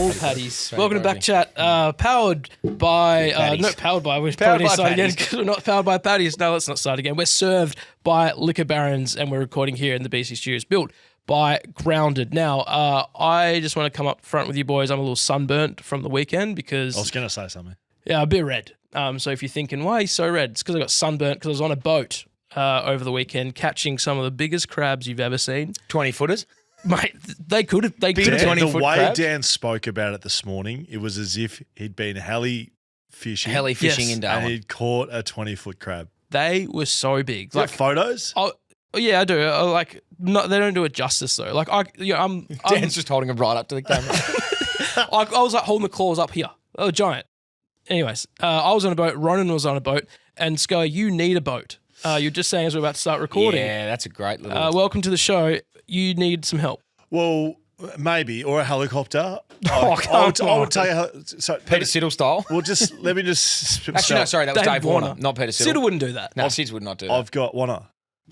Old patties. Welcome to BackChat. Powered by... not powered by... We're probably start again because we're not powered by patties. No, let's not start again. We're served by Liquor Barons and we're recording here in the BC Studios built by Grounded. Now, I just want to come up front with you boys. I'm a little sunburnt from the weekend because... I was going to say something. Yeah, a bit red. So if you're thinking, why are you so red? It's because I got sunburnt because I was on a boat over the weekend catching some of the biggest crabs you've ever seen. 20-footers? Mate, they could have. They could have. The way Dan spoke about it this morning, it was as if he'd been heli fishing Yes. in Darwin. and he'd caught a 20-foot crab. They were so big. Like photos? Oh, yeah, I do. They don't do it justice though. Dan's just holding them right up to the camera. I was like holding the claws up here. They were giant. Anyways, I was on a boat. Ronan was on a boat, and Sky, you need a boat. You're just saying as we're about to start recording. Yeah, that's a great little... welcome to the show. You need some help. Well, maybe. Or a helicopter. Oh, I would tell you... So, Peter Siddle style? Well, let me just... Actually, no, sorry, that was Dave Warner, not Peter Siddle. Siddle wouldn't do that. No, Sids would not do that. I've got Warner.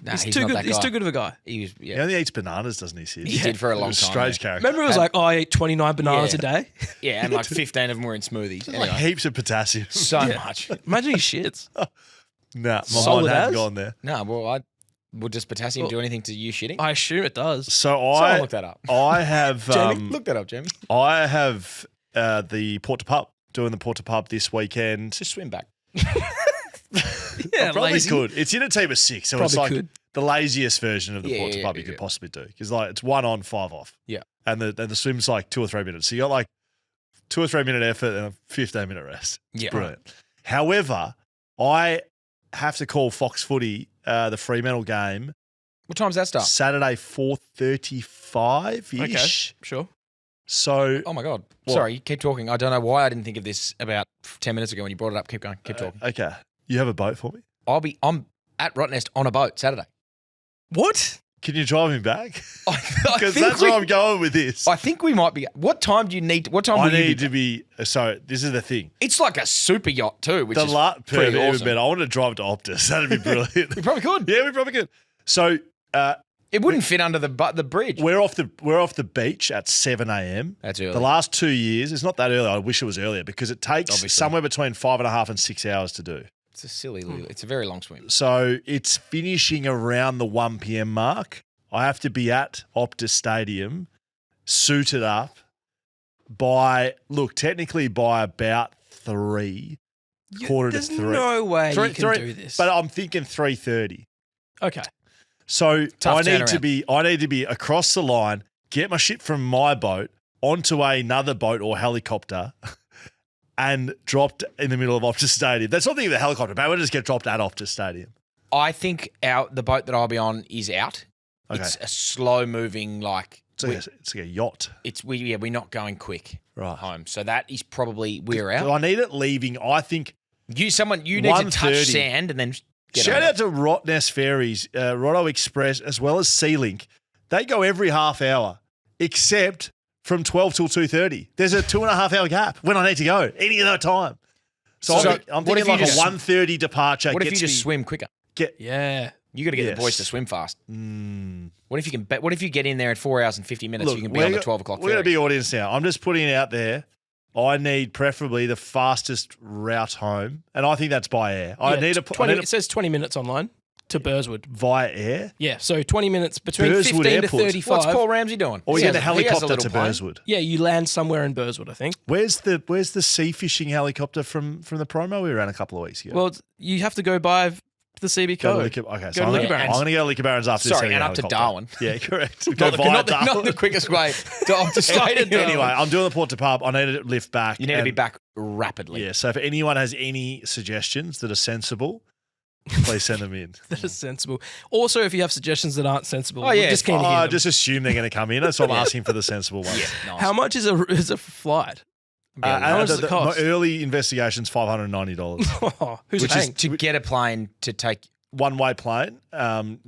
Nah, He's he's too not good. that guy. He's too good of a guy. He He only eats bananas, doesn't he, Sid? He did for a long time. Strange character. Remember it was like, I eat 29 bananas a day? Yeah, and like 15 of them were in smoothies. Like heaps of potassium. So much. Imagine he shits. Nah, my Solid mind hadn't as? gone there. No, well, would does potassium do anything to you shitting? I assume it does. So Someone look that up. I have... Jamie, look that up, Jamie. I have the Port to Pub, doing the Port to Pub this weekend. Just swim back. Yeah, Probably lazy. could. It's in a team of 6, so Probably it's like could. the laziest version of the Port to Pub you could yeah. possibly do. Because like it's 1 on, 5 off. Yeah. And the swim's like 2 or 3 minutes. So you got like 2 or 3 minute effort and a 15-minute rest. Yeah. Brilliant. However, I have to call Fox Footy the Fremantle game What time's that start? Saturday 4:35-ish. Okay, sure. So Oh, my God. What? Sorry, keep talking. I don't know why I didn't think of this about 10 minutes ago when you brought it up. Keep going. Keep talking. okay. You have a boat for me? I'm at Rottnest on a boat Saturday. What? Can you drive him back? Because Because that's where I'm going with this. I think we might be. What time do you need? What time I will you need be? to be. So this is the thing. It's like a super yacht too, which The is pretty pretty awesome. better. I want to drive to Optus. That'd be brilliant. We probably could. Yeah, we probably could. So It wouldn't fit under the bridge. we're off the beach at 7 a.m. That's early. The last 2 years, it's not that early. I wish it was earlier because it takes Obviously. somewhere between 5.5 and 6 hours to do. It's a silly little. It's a very long swim. So it's finishing around the 1 p.m. mark. I have to be at Optus Stadium, suited up technically by about 3, quarter to 3. There's no way you can 3, do this. But I'm thinking 3:30. Okay. So Tough I need turnaround. to be across the line, get my shit from my boat onto another boat or helicopter, and dropped in the middle of Optus Stadium. That's not the helicopter, but we'll just get dropped at Optus Stadium. I think the boat that I'll be on is out. Okay. It's a slow moving It's like a yacht. we're not going quick Right. home. So that is probably we're So out. I need it leaving. I think. You need to touch 1:30. sand and then get Shout on out to Rottnest Ferries, Rotto Express, as well as Sealink. They go every half hour, except from 12 till 2:30. There's a 2.5 hour gap when I need to go any other time. So I'm what thinking if you like a just- 1:30 departure. What if you gets just me- swim quicker? Yeah. You got to get Yes. the boys to swim fast. What if you can? What if you get in there in 4 hours and 50 minutes? Look, you can be on the 12 o'clock. We're going to be audience now. I'm just putting it out there. I need preferably the fastest route home, and I think that's by air. I Yeah, need 20. It says 20 minutes online to Burswood. via air. Yeah, so 20 minutes between Burswood 15 Airport. to 35. What's Paul Ramsey doing? Or you He get a has he has helicopter little to plane. Burswood. Yeah, you land somewhere in Burswood, I think. Where's the sea fishing helicopter from the promo we were on a couple of weeks ago? Well, you have to go by the CB Go code. to okay, Go so to I'm Liquor going Barons. to go to Liquor Barons after this. Sorry, and up to Darwin. Yeah, correct. Not the quickest way to stay in Anyway, I'm doing the Port to Pub. I need to lift back. You need to be and- back rapidly. Yeah, so if anyone has any suggestions that are sensible, please send them in. That is sensible. Also, if you have suggestions that aren't sensible, Oh, yeah, we're just keen to hear I them. just assume they're going to come in, so I'm asking for the sensible ones. Nice. How much is a flight? How much does it cost? My early investigation's $590. Who's Which is paying? to get a plane to take. One-way plane.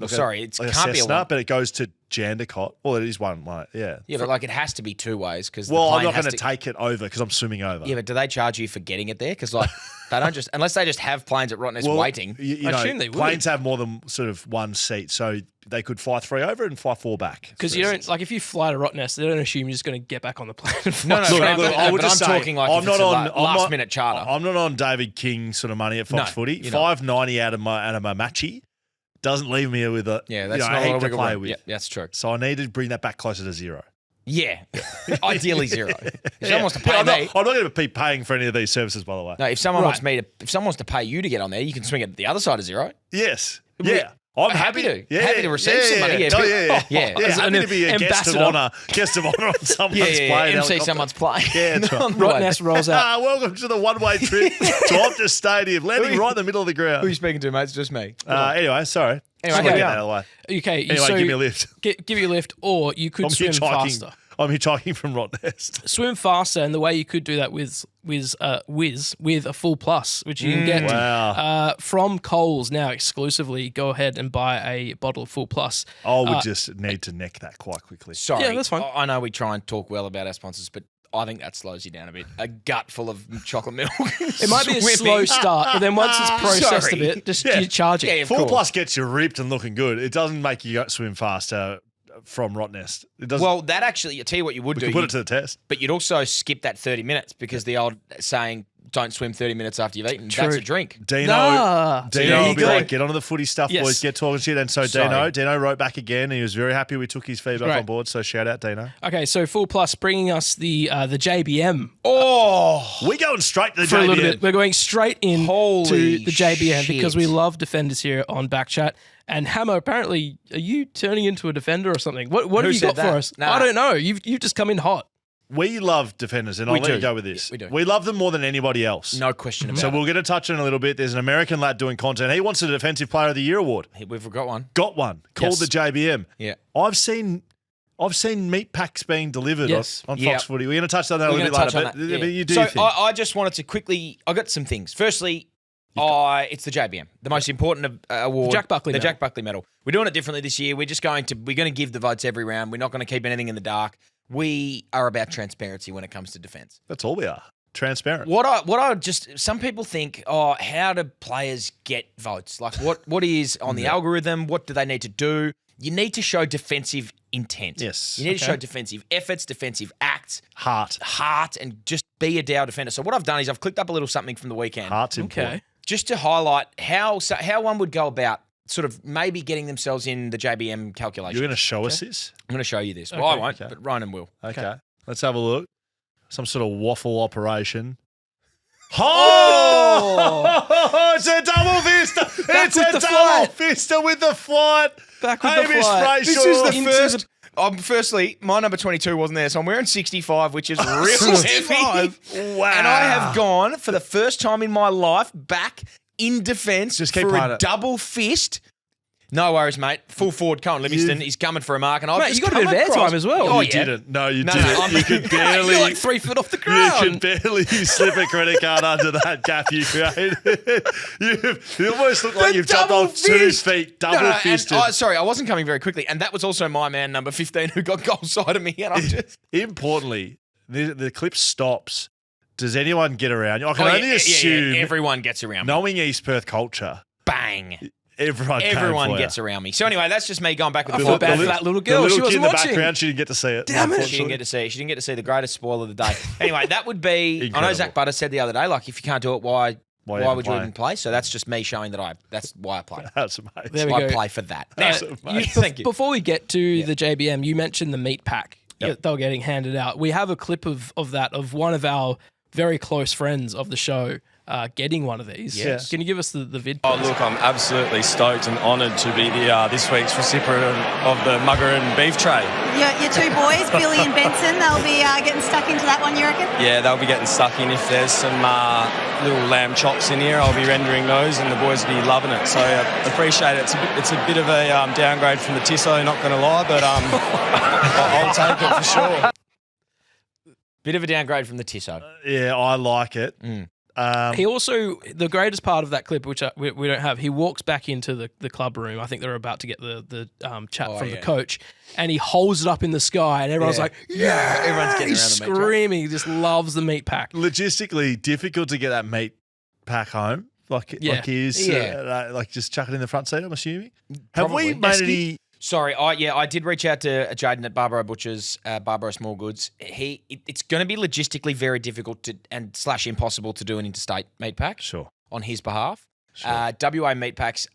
Sorry, it like can't a be a Cessna, one. but it goes to Jandakot. Well, it is one way, yeah. Yeah, but like it has to be two ways because I'm not going to take it over because I'm swimming over. Yeah, but do they charge you for getting it there? Because like they don't just unless they just have planes at Rottnest waiting. I assume they would. Planes have more than sort of one seat, so they could fly 3 over and fly 4 back. Because you don't if you fly to Rottnest, they don't assume you're just going to get back on the plane. And fly I'm talking like I'm not on last minute charter. I'm not on David King sort of money at Fox Footy. $5.90 out of my matchy doesn't leave me with a that's not a heap to play with. Yeah, that's true. So I need to bring that back closer to 0. Yeah, ideally 0. If someone wants to pay I'm me, not going to be paying for any of these services, by the way. No, if someone wants to pay you to get on there, you can swing it at the other side of 0. Yes. Yeah. I'm happy to. Yeah, happy to receive some money. Happy to be a guest of honour on someone's plane. MC someone's plane. Yeah, that's right. Rottnest rolls out. Welcome to the one-way trip to Optus Stadium, landing right in the middle of the ground. Who are you speaking to, mate? It's just me. Anyway, sorry. Anyway, get that out of the way. Okay, anyway, give me a lift. Give you a lift, or you could swim faster. I'm hitchhiking from Rottnest. Swim faster, and the way you could do that with a full plus, which you can get from Coles now exclusively. Go ahead and buy a bottle of full plus. I would just need to neck that quite quickly. Sorry, yeah, that's fine. I know we try and talk well about our sponsors, but I think that slows you down a bit. A gut full of chocolate milk. It might be a slow start, but then once it's processed a bit, you're charging. Yeah, full plus gets you ripped and looking good. It doesn't make you swim faster from Rottnest. It doesn't. Well, that actually, I tell you what you would do. Put it to the test. But you'd also skip that 30 minutes because the old saying, don't swim 30 minutes after you've eaten. True. That's a drink. Dino will be like, get onto the footy stuff, boys, get talking shit. And so Dino wrote back again. And he was very happy we took his feedback on board. So shout out, Dino. Okay, so Full Plus bringing us the JBM. We're going straight to the for JBM. A little bit. We're going straight in to the JBM shit. because we love defenders here on BackChat. And Hammer, apparently, are you turning into a defender or something? What have you got for us? Nah. I don't know. You've just come in hot. We love defenders, and I'll let you go with this. We do. We love them more than anybody else. No question about it. So we'll get a touch on it in a little bit. There's an American lad doing content. He wants a Defensive Player of the Year award. We've got one. Got one. Called the JBM. Yeah. I've seen meat packs being delivered on Fox Footy. We're going to touch on that a little bit later. But you do think. I just wanted to quickly – I got some things. Firstly, it's the JBM, the most important award. The Jack Buckley medal. We're doing it differently this year. We're going to give the votes every round. We're not going to keep anything in the dark. We are about transparency when it comes to defence. That's all we are. Transparent. Some people think, how do players get votes? Like what is on the algorithm? What do they need to do? You need to show defensive intent. Yes. You need to show defensive efforts, defensive acts. Heart. And just be a Dow defender. So what I've done is I've clicked up a little something from the weekend. Heart's important. Just to highlight how one would go about sort of maybe getting themselves in the JBM calculation. You're going to show us this? I'm going to show you this. Well, I won't, but Ryan will. Okay. Let's have a look. Some sort of waffle operation. It's a double vista. It's a double vista with the flight. Back with the flight. This is the first. Firstly, my number 22 wasn't there, so I'm wearing 65, which is real heavy. Wow. And I have gone, for the first time in my life, back in defence for a double fist. No worries, mate. Full forward, Cohen Livingston. He's coming for a mark. And I've just you got a bit of airtime as well. Oh, you didn't. No, you didn't. You could barely. You're like 3 foot off the ground. You could barely slip a credit card under that gap you created. You almost look like you've jumped off 2 feet, double fisted. Sorry, I wasn't coming very quickly. And that was also my man, number 15, who got goal side of me. And I'm just... Importantly, the clip stops. Does anyone get around you? I can only assume. Everyone gets around me. Knowing East Perth culture. Bang. Everyone gets around me. So anyway, that's just me going back with I feel bad for that little girl. The little she kid wasn't in the watching. background, she didn't get to see it. Damn it. She didn't get to see it. She didn't get to see the greatest spoil of the day. Anyway, that would be... Incredible. I know Zach Butter said the other day, like, if you can't do it, why would you play? even play? So that's just me showing that that's why I play. That's amazing. There we I go. play for that. That's amazing. Thank you. Before we get to the JBM, you mentioned the meat pack that they were getting handed out. We have a clip of that, of one of our very close friends of the show getting one of these. Yes. Can you give us the vid? Oh, look, I'm absolutely stoked and honoured to be this week's recipient of the Mugger and Beef tray. Your 2 boys, Billy and Benson, they'll be getting stuck into that one, you reckon? Yeah, they'll be getting stuck in. If there's some little lamb chops in here, I'll be rendering those and the boys will be loving it. So I appreciate it. It's a bit of a downgrade from the Tisso, not going to lie, but I'll take it for sure. Bit of a downgrade from the Tisso. Yeah, I like it. He also, the greatest part of that clip, which we don't have, he walks back into the club room. I think they're about to get the chat from the coach, and he holds it up in the sky, and everyone's like, yeah, everyone's getting he's around the meat screaming. He just loves the meat pack. Logistically difficult to get that meat pack home. Like he is, like just chuck it in the front seat, I'm assuming. Have we made any... Sorry, I did reach out to Jaden at Barbaro Butchers, Barbaro Small Goods. It's going to be logistically very difficult and / impossible to do an interstate meat pack. Sure. On his behalf. Sure. WA meat packs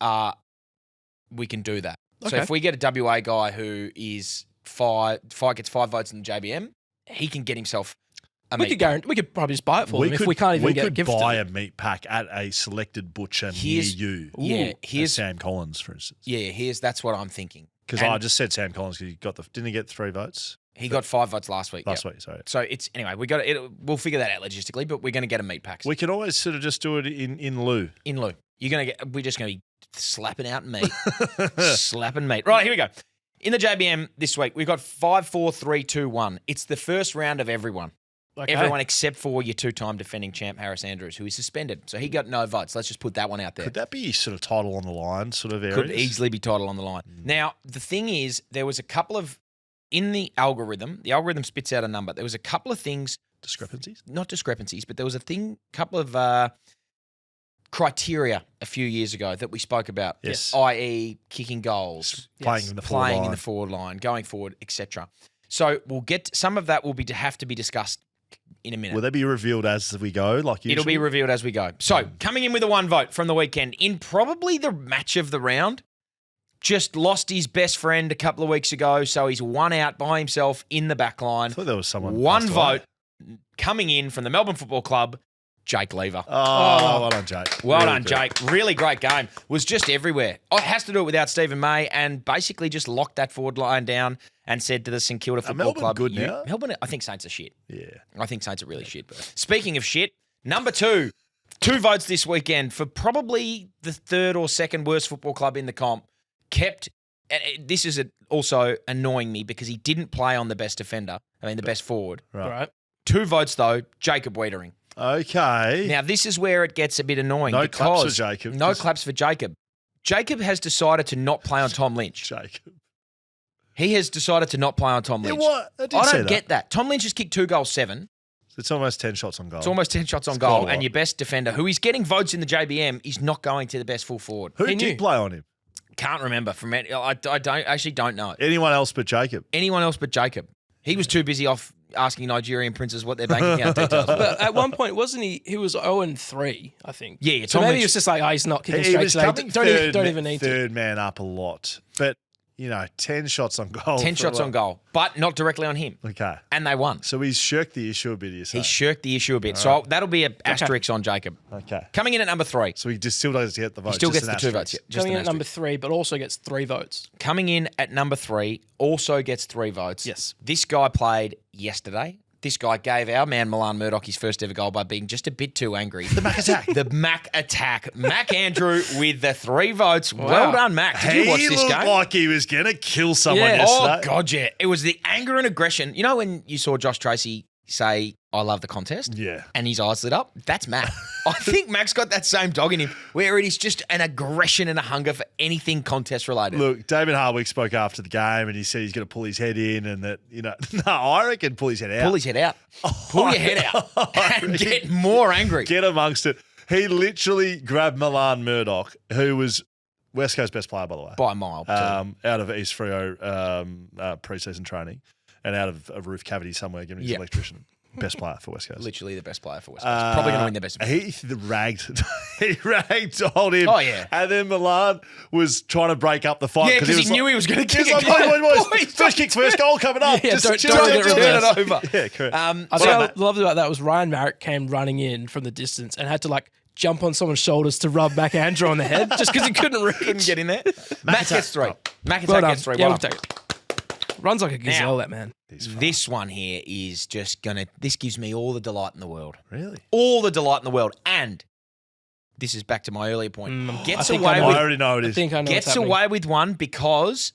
we can do that. Okay. So if we get a WA guy who is gets 5 votes in the JBM, he can get himself a meat pack. We could probably just buy it for him if we can't even get gifted. We could buy a meat pack at a selected butcher near you. Yeah, here's Sam Collins, for instance. Yeah, that's what I'm thinking. Because I just said Sam Collins because didn't he get 3 votes? He got 5 votes last week. Last week, sorry. So anyway, we'll figure that out logistically, but we're going to get a meat pack. We can always sort of just do it in lieu. In lieu. We're just going to be slapping out meat. Slapping meat. Right, here we go. In the JBM this week, we've got 5, 4, 3, 2, 1. It's the first round of everyone. Okay. Everyone except for your 2-time defending champ, Harris Andrews, who is suspended. So he got no votes. Let's just put that one out there. Could that be sort of title on the line sort of areas? Could easily be title on the line. Now, the thing is, there was a couple of, in the algorithm spits out a number. There was a couple of things. Discrepancies? Not discrepancies, but there was a couple of criteria a few years ago that we spoke about. Yes. I.e. kicking goals. Playing in the forward line, going forward, etc. So we'll get, some of that will have to be discussed in a minute. Will they be revealed as we go, like usual? It'll be revealed as we go. So, coming in with a 1 vote from the weekend, in probably the match of the round, just lost his best friend a couple of weeks ago, so he's 1 out by himself in the back line. I thought there was someone 1 vote coming in from the Melbourne Football Club, Jake Lever. Oh, well done, Jake. Well done, Jake. Really great game. Was just everywhere. Oh, has to do it without Stephen May and basically just locked that forward line down and said to the St Kilda Football Club. Good now? Melbourne, I think Saints are shit. Yeah. I think Saints are really shit. But speaking of shit, number 2, 2 votes this weekend for probably the 3rd or 2nd worst football club in the comp. This is also annoying me because he didn't play on the best defender. The best forward. Right. 2 votes though, Jacob Wiedering. Okay. Now, this is where it gets a bit annoying. No claps for Jacob. No claps for Jacob. Jacob has decided to not play on Tom Lynch. Jacob. He has decided to not play on Tom Lynch. What? I don't get that. Tom Lynch has kicked 2 goals, 7. It's almost 10 shots on goal. It's almost 10 shots on goal. And your best defender, who is getting votes in the JBM, is not going to the best full forward. Who did play on him? Can't remember. I don't know. Anyone else but Jacob? Anyone else but Jacob. He was too busy off asking Nigerian princes what their bank account details were. But at one point, wasn't he? He was 0-3, I think. Yeah, so maybe he was just like, he's not kicking straight today. Don't even need to. Third man up a lot. But, 10 shots on goal. 10 shots on goal, but not directly on him. Okay. And they won. So he's shirked the issue a bit, you say? He shirked the issue a bit. So that'll be an asterisk on Jacob. Okay. Coming in at number 3. So he just still doesn't get the vote. He still gets the 2 votes. Yeah, coming in at number 3, but also gets 3 votes. Coming in at number 3, also gets 3 votes. Yes. This guy played yesterday. This guy gave our man Milan Murdock his first ever goal by being just a bit too angry. The Mac attack. The Mac attack. Mac Andrew with the 3 votes. Wow. Well done, Mac. Did you watch this game? He looked like he was going to kill someone yesterday. Oh, God, yeah. It was the anger and aggression. You know when you saw Josh Tracy say, I love the contest? Yeah. And his eyes lit up? That's Mac. I think Mac's got that same dog in him where it is just an aggression and a hunger for anything contest related. Look, David Hardwick spoke after the game and he said he's going to pull his head in and that, no, I reckon pull his head out. Pull his head out. Pull your head out and get more angry. Get amongst it. He literally grabbed Milan Murdock, who was West Coast best player, by the way. By a mile. Out of East Freo pre-season training and out of a roof cavity somewhere, giving his electrician. Best player for West Coast. Literally the best player for West Coast. Probably going to win the best. He ragged on him. Oh, yeah. And then Milan was trying to break up the fight. Yeah, because he knew he was going to kick it. Like, first kick, first goal coming up. Yeah, just don't turn it over. Yeah, correct. I think what I loved about that was Ryan Marrick came running in from the distance and had to jump on someone's shoulders to rub Mac Andrew on the head just because he couldn't reach. Couldn't get in there. Mac gets 3. Mac well gets 3. Yeah, we'll take it. Runs like a gazelle, that man. This one here is just this gives me all the delight in the world. Really? All the delight in the world. And this is back to my earlier point. I already know it is. I know gets away with one because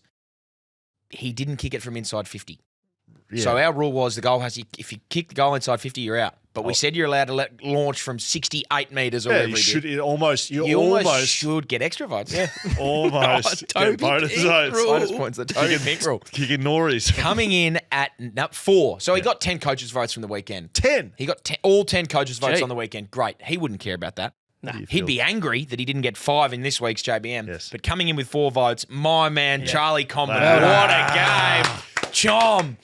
he didn't kick it from inside 50. Yeah. So our rule was the goal if you kick the goal inside 50, you're out. But we said you're allowed to launch from 68 metres or whatever you he should. did. You almost should get extra votes. Yeah. almost Toby get bonus Pink votes. rule. Bonus points, the Toby Pink rule. Kicking Norries. Coming in at 4. So he got 10 coaches' votes from the weekend. 10. He got all 10 coaches' votes Gee. on the weekend. Great. He wouldn't care about that. Nah. He'd be angry that he didn't get 5 in this week's JBM. Yes. But coming in with 4 votes, my man, Charlie Comben. Wow. What a game. Chom.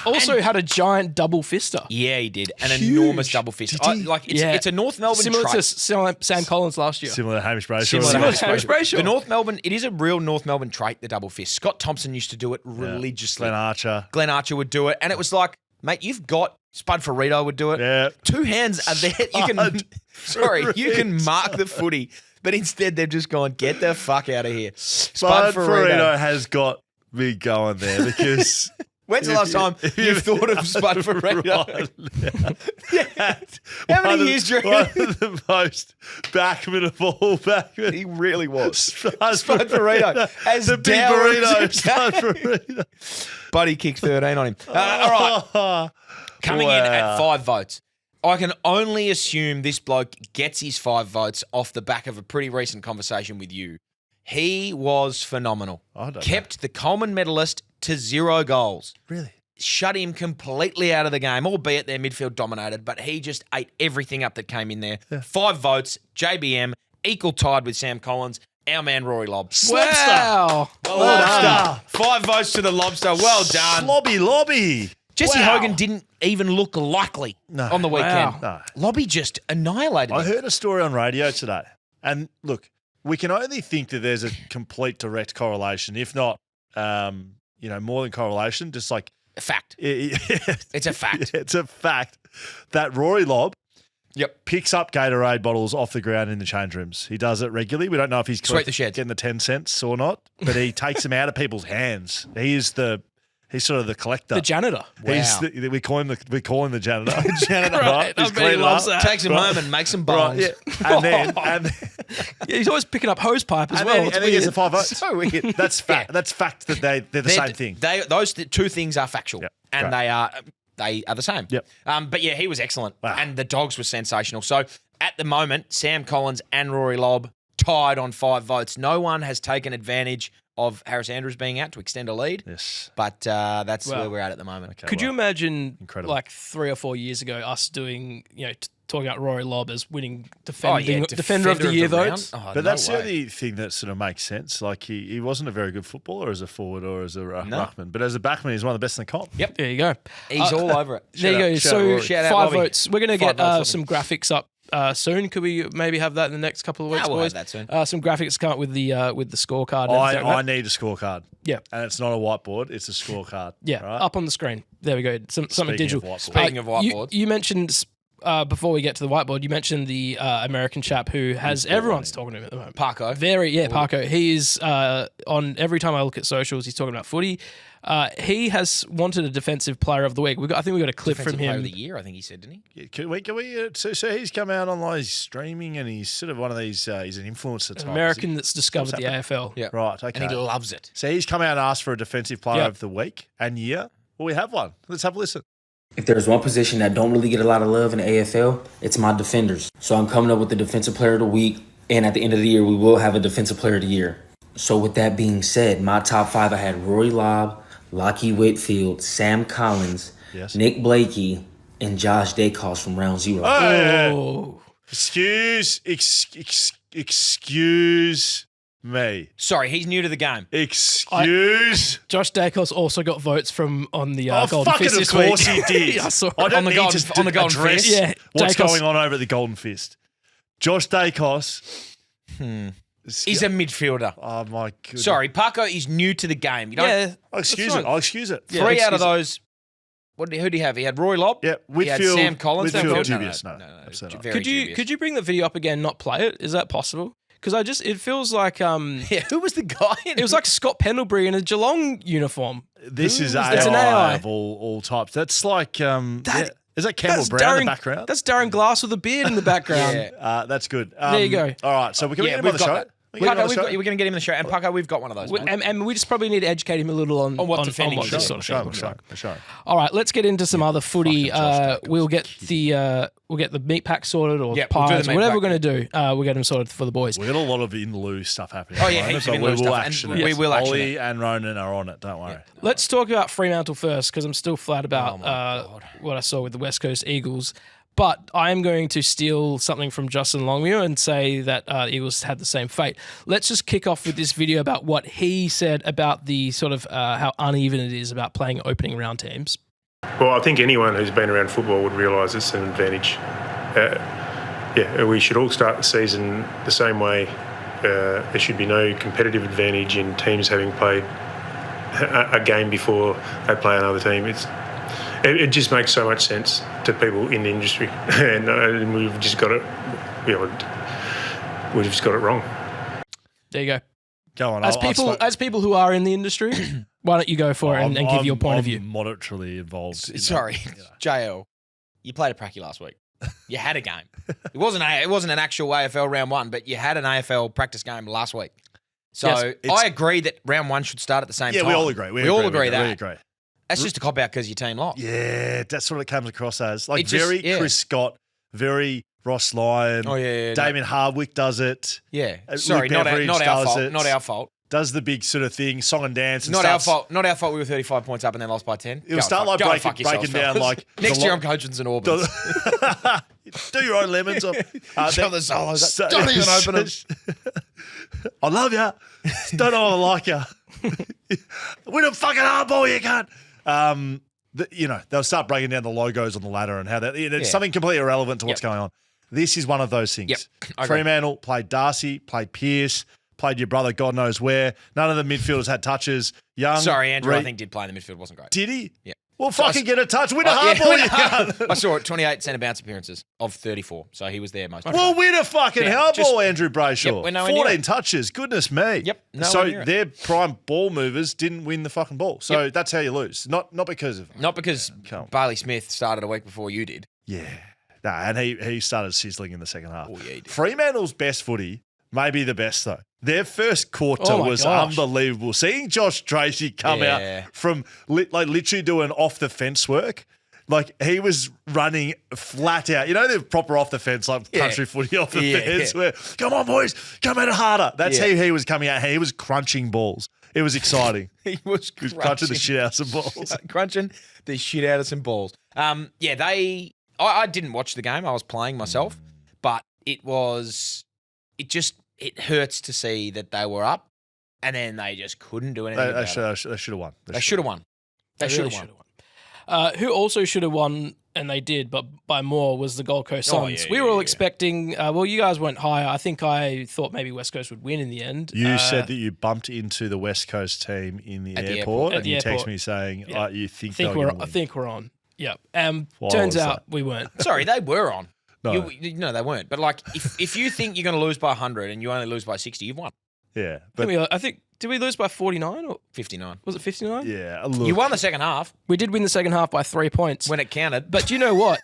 Also had a giant double fister. Yeah, he did. An enormous double fist. It's a North Melbourne Similar trait. to Sam Collins last year. Similar to Hamish Brayshaw. Similar to Hamish Brayshaw. The North Melbourne, it is a real North Melbourne trait, the double fist. Scott Thompson used to do it religiously. Glenn Archer would do it. And it was like, mate, you've got Spud Ferrito would do it. Yeah. 2 hands are there. You can mark the footy. But instead, they've just gone, get the fuck out of here. Spud Ferrito has got me going there because... When's the last time you've thought of Spud Ferrito? How many years do you One of the most backman of all backmen. He really was. Spud Ferrito. As the big dour as burrito. you Spud can. Ferrito. Buddy kicked 13 on him. All right. Coming in at 5 votes. I can only assume this bloke gets his 5 votes off the back of a pretty recent conversation with you. He was phenomenal. Kept the Coleman medalist to 0 goals. Really? Shut him completely out of the game, albeit their midfield dominated, but he just ate everything up that came in there. Yeah. 5 votes, JBM, equal tied with Sam Collins, our man Rory Lobb. Wow. Lobster. 5 votes to the Lobster. Well done. Slobby Lobby. Jesse Hogan didn't even look likely on the weekend. No. Lobby just annihilated him. I heard a story on radio today. And look, we can only think that there's a complete direct correlation, if not, more than correlation, just like... A fact. It's a fact. It's a fact that Rory Lobb Yep. picks up Gatorade bottles off the ground in the change rooms. He does it regularly. We don't know if he's Sweep the sheds. getting the 10 cents or not, but he takes them out of people's hands. He's sort of the collector. The janitor. Wow. We call him the janitor. Janitor. Right. I bet he loves that. Takes him home and makes him bones. Right, yeah. And then Yeah, he's always picking up hose pipe as and well. then, It's and then he gets weird. a 5 votes. So weird. That's fact. Yeah. That's fact that they're the same thing. Those 2 things are factual, Yep. and Great. they are the same. Yep. But yeah, he was excellent, Wow. and the Dogs were sensational. So at the moment, Sam Collins and Rory Lobb tied on 5 votes. No one has taken advantage of Harris Andrews being out to extend a lead. Yes. But that's where we're at the moment. Okay, Could you imagine, incredible. like 3 or 4 years ago, us doing, talking about Rory Lobb as winning Defender of the Year votes? But that's the only thing that sort of makes sense. Like he wasn't a very good footballer as a forward or as a ruckman, but as a backman, he's one of the best in the comp. Yep. There you go. He's all over it. There you go. Shout out So Rory. Shout out 5 Lobby. votes. We're going to 5 get votes, some graphics up soon. Could we maybe have that in the next couple of weeks, we'll boys? have that soon. Some graphics come up with the scorecard. And everything like I that. need a scorecard. Yeah. And it's not a whiteboard, it's a scorecard. Yeah, Right? up on the screen. There we go. Something digital. of whiteboard. Speaking of whiteboards. You mentioned before we get to the whiteboard, you mentioned the American chap who has everyone's talking to him at the moment. Parko. Parko. He is on every time I look at socials, he's talking about footy. He has wanted a defensive player of the week. I think we got a clip Defensive from player him. of the year, I think he said, didn't he? Yeah, can we so he's come out online, he's streaming, and he's sort of one of these, he's an influencer type. An American that's discovered the What's AFL. Yeah. Right, okay. And he loves it. So he's come out and asked for a defensive player Yeah. of the week and year. Well, we have one. Let's have a listen. If there's one position that don't really get a lot of love in the AFL, it's my defenders. So I'm coming up with the defensive player of the week, and at the end of the year, we will have a defensive player of the year. So with that being said, my top 5, I had Rory Lobb, Lachie Whitfield, Sam Collins, Yes. Nick Blakey, and Josh Dacos from round 0. Oh. Excuse me. Sorry, he's new to the game. Excuse. Josh Dacos also got votes from on the Oh, Golden fucking Fist of this course week. he did. I saw it. I don't On the need Golden- to on the Golden address Fist? Yeah, what's Dacos. going on over at the Golden Fist. Josh Dacos. He's a midfielder. Oh, my goodness. Sorry, Parko is new to the game. You don't, Yeah, I'll excuse that's it. I'll excuse it. Yeah, 3 out of excuse those. Who did he have? He had Rory Lobb. Yeah, He had Whitfield. Sam Collins. Whitfield, No, dubious. No, absolutely not. very Could dubious. you bring the video up again, not play it? Is that possible? Because it feels like Yeah, who was the guy? it was like Scott Pendlebury in a Geelong uniform. This is It's an AI AI. of all types. That's like, is that Campbell That's Brown in Darren- the background? That's Darren Glass with a beard in the background. Yeah. That's good. There you go. All right, so can we Yeah, get him on we've the got show? that. Pucko, we're going to get him in the show. And Pucko, we've got one of those. And we just probably need to educate him a little on what defending what this is. sort of thing looks like. Sure. All right, let's get into some other footy. We'll get the meat pack sorted or pies, whatever we're going to do. We'll get them sorted for the boys. We've got a lot of in-lieu stuff happening. Oh, yeah, heaps of in-lieu stuff. We will action Ollie and Ronan are on it, don't worry. Let's talk about Fremantle first because I'm still flat about what I saw with the West Coast Eagles. But I am going to steal something from Justin Longmuir and say that Eagles had the same fate. Let's just kick off with this video about what he said about the sort of how uneven it is about playing opening round teams. Well, I think anyone who's been around football would realise it's an advantage. We should all start the season the same way. There should be no competitive advantage in teams having played a game before they play another team. It just makes so much sense to people in the industry, and we've just got it. We've just got it wrong. There you go. Go on. As people who are in the industry, why don't you go for it and give your point of view? I'm monetarily involved. Sorry, JL, you played a pracky last week. You had a game. It wasn't an actual AFL round one, but you had an AFL practice game last week. So I agree that round one should start at the same time. Yeah, we all agree. We all agree that. We agree. That's just a cop-out because your team lost. Yeah, that's what it comes across as. Like Chris Scott, very Ross Lyon. Oh, yeah. Damien Hardwick does it. Yeah. Sorry, not our fault. Not our fault. Does the big sort of thing, song and dance. And not our fault. Not our fault we were 35 points up and then lost by 10. It will start like breaking down like... Next year I'm coaching St Albans. Do your own lemons. Show the solos. Don't even open them. I love you. Don't know I like you. Win a fucking hardball, you can't. They'll start breaking down the logos on the ladder and how that it's something completely irrelevant to what's going on. This is one of those things. Yep. Fremantle played Darcy, played Pearce, played your brother God knows where. None of the midfielders had touches. Sorry, Andrew, I think did play in the midfield. Wasn't great. Did he? Yeah. Well, fucking get a touch. Win a hardball. I saw it. 28 centre bounce appearances of 34. So he was there most of the Well, time. win a fucking hardball, Andrew Brayshaw. Yep, 14 touches. Goodness me. Yep. So their prime ball movers didn't win the fucking ball. So that's how you lose. Not because of... Not because Bailey Smith started a week before you did. Yeah. Nah, and he started sizzling in the second half. Oh, yeah, he did. Fremantle's best footy, maybe the best though. Their first quarter was unbelievable. Seeing Josh Tracy come out from literally doing off the fence work, like he was running flat out. You know the proper off the fence, like country footy off the fence where, come on boys, come at it harder. That's how he was coming out. He was crunching balls. It was exciting. He was crunching the shit out of some balls. Crunching the shit out of some balls. I didn't watch the game. I was playing myself, but it hurts to see that they were up and then they just couldn't do anything. They should have won. They should have won. They should have won. Who also should have won, and they did, but by more, was the Gold Coast Suns. We were all expecting, you guys went higher. I thought maybe West Coast would win in the end. You said that you bumped into the West Coast team in the airport, and you texted me saying, you think they're going to win. I think we're on. Yeah. Turns out we weren't. Sorry, they were on. No. No, they weren't. But like, if you think you're going to lose by 100 and you only lose by 60, you've won. Yeah. But I think, did we lose by 49 or 59? Was it 59? Yeah. You won the second half. We did win the second half by 3 points. When it counted. But do you know what?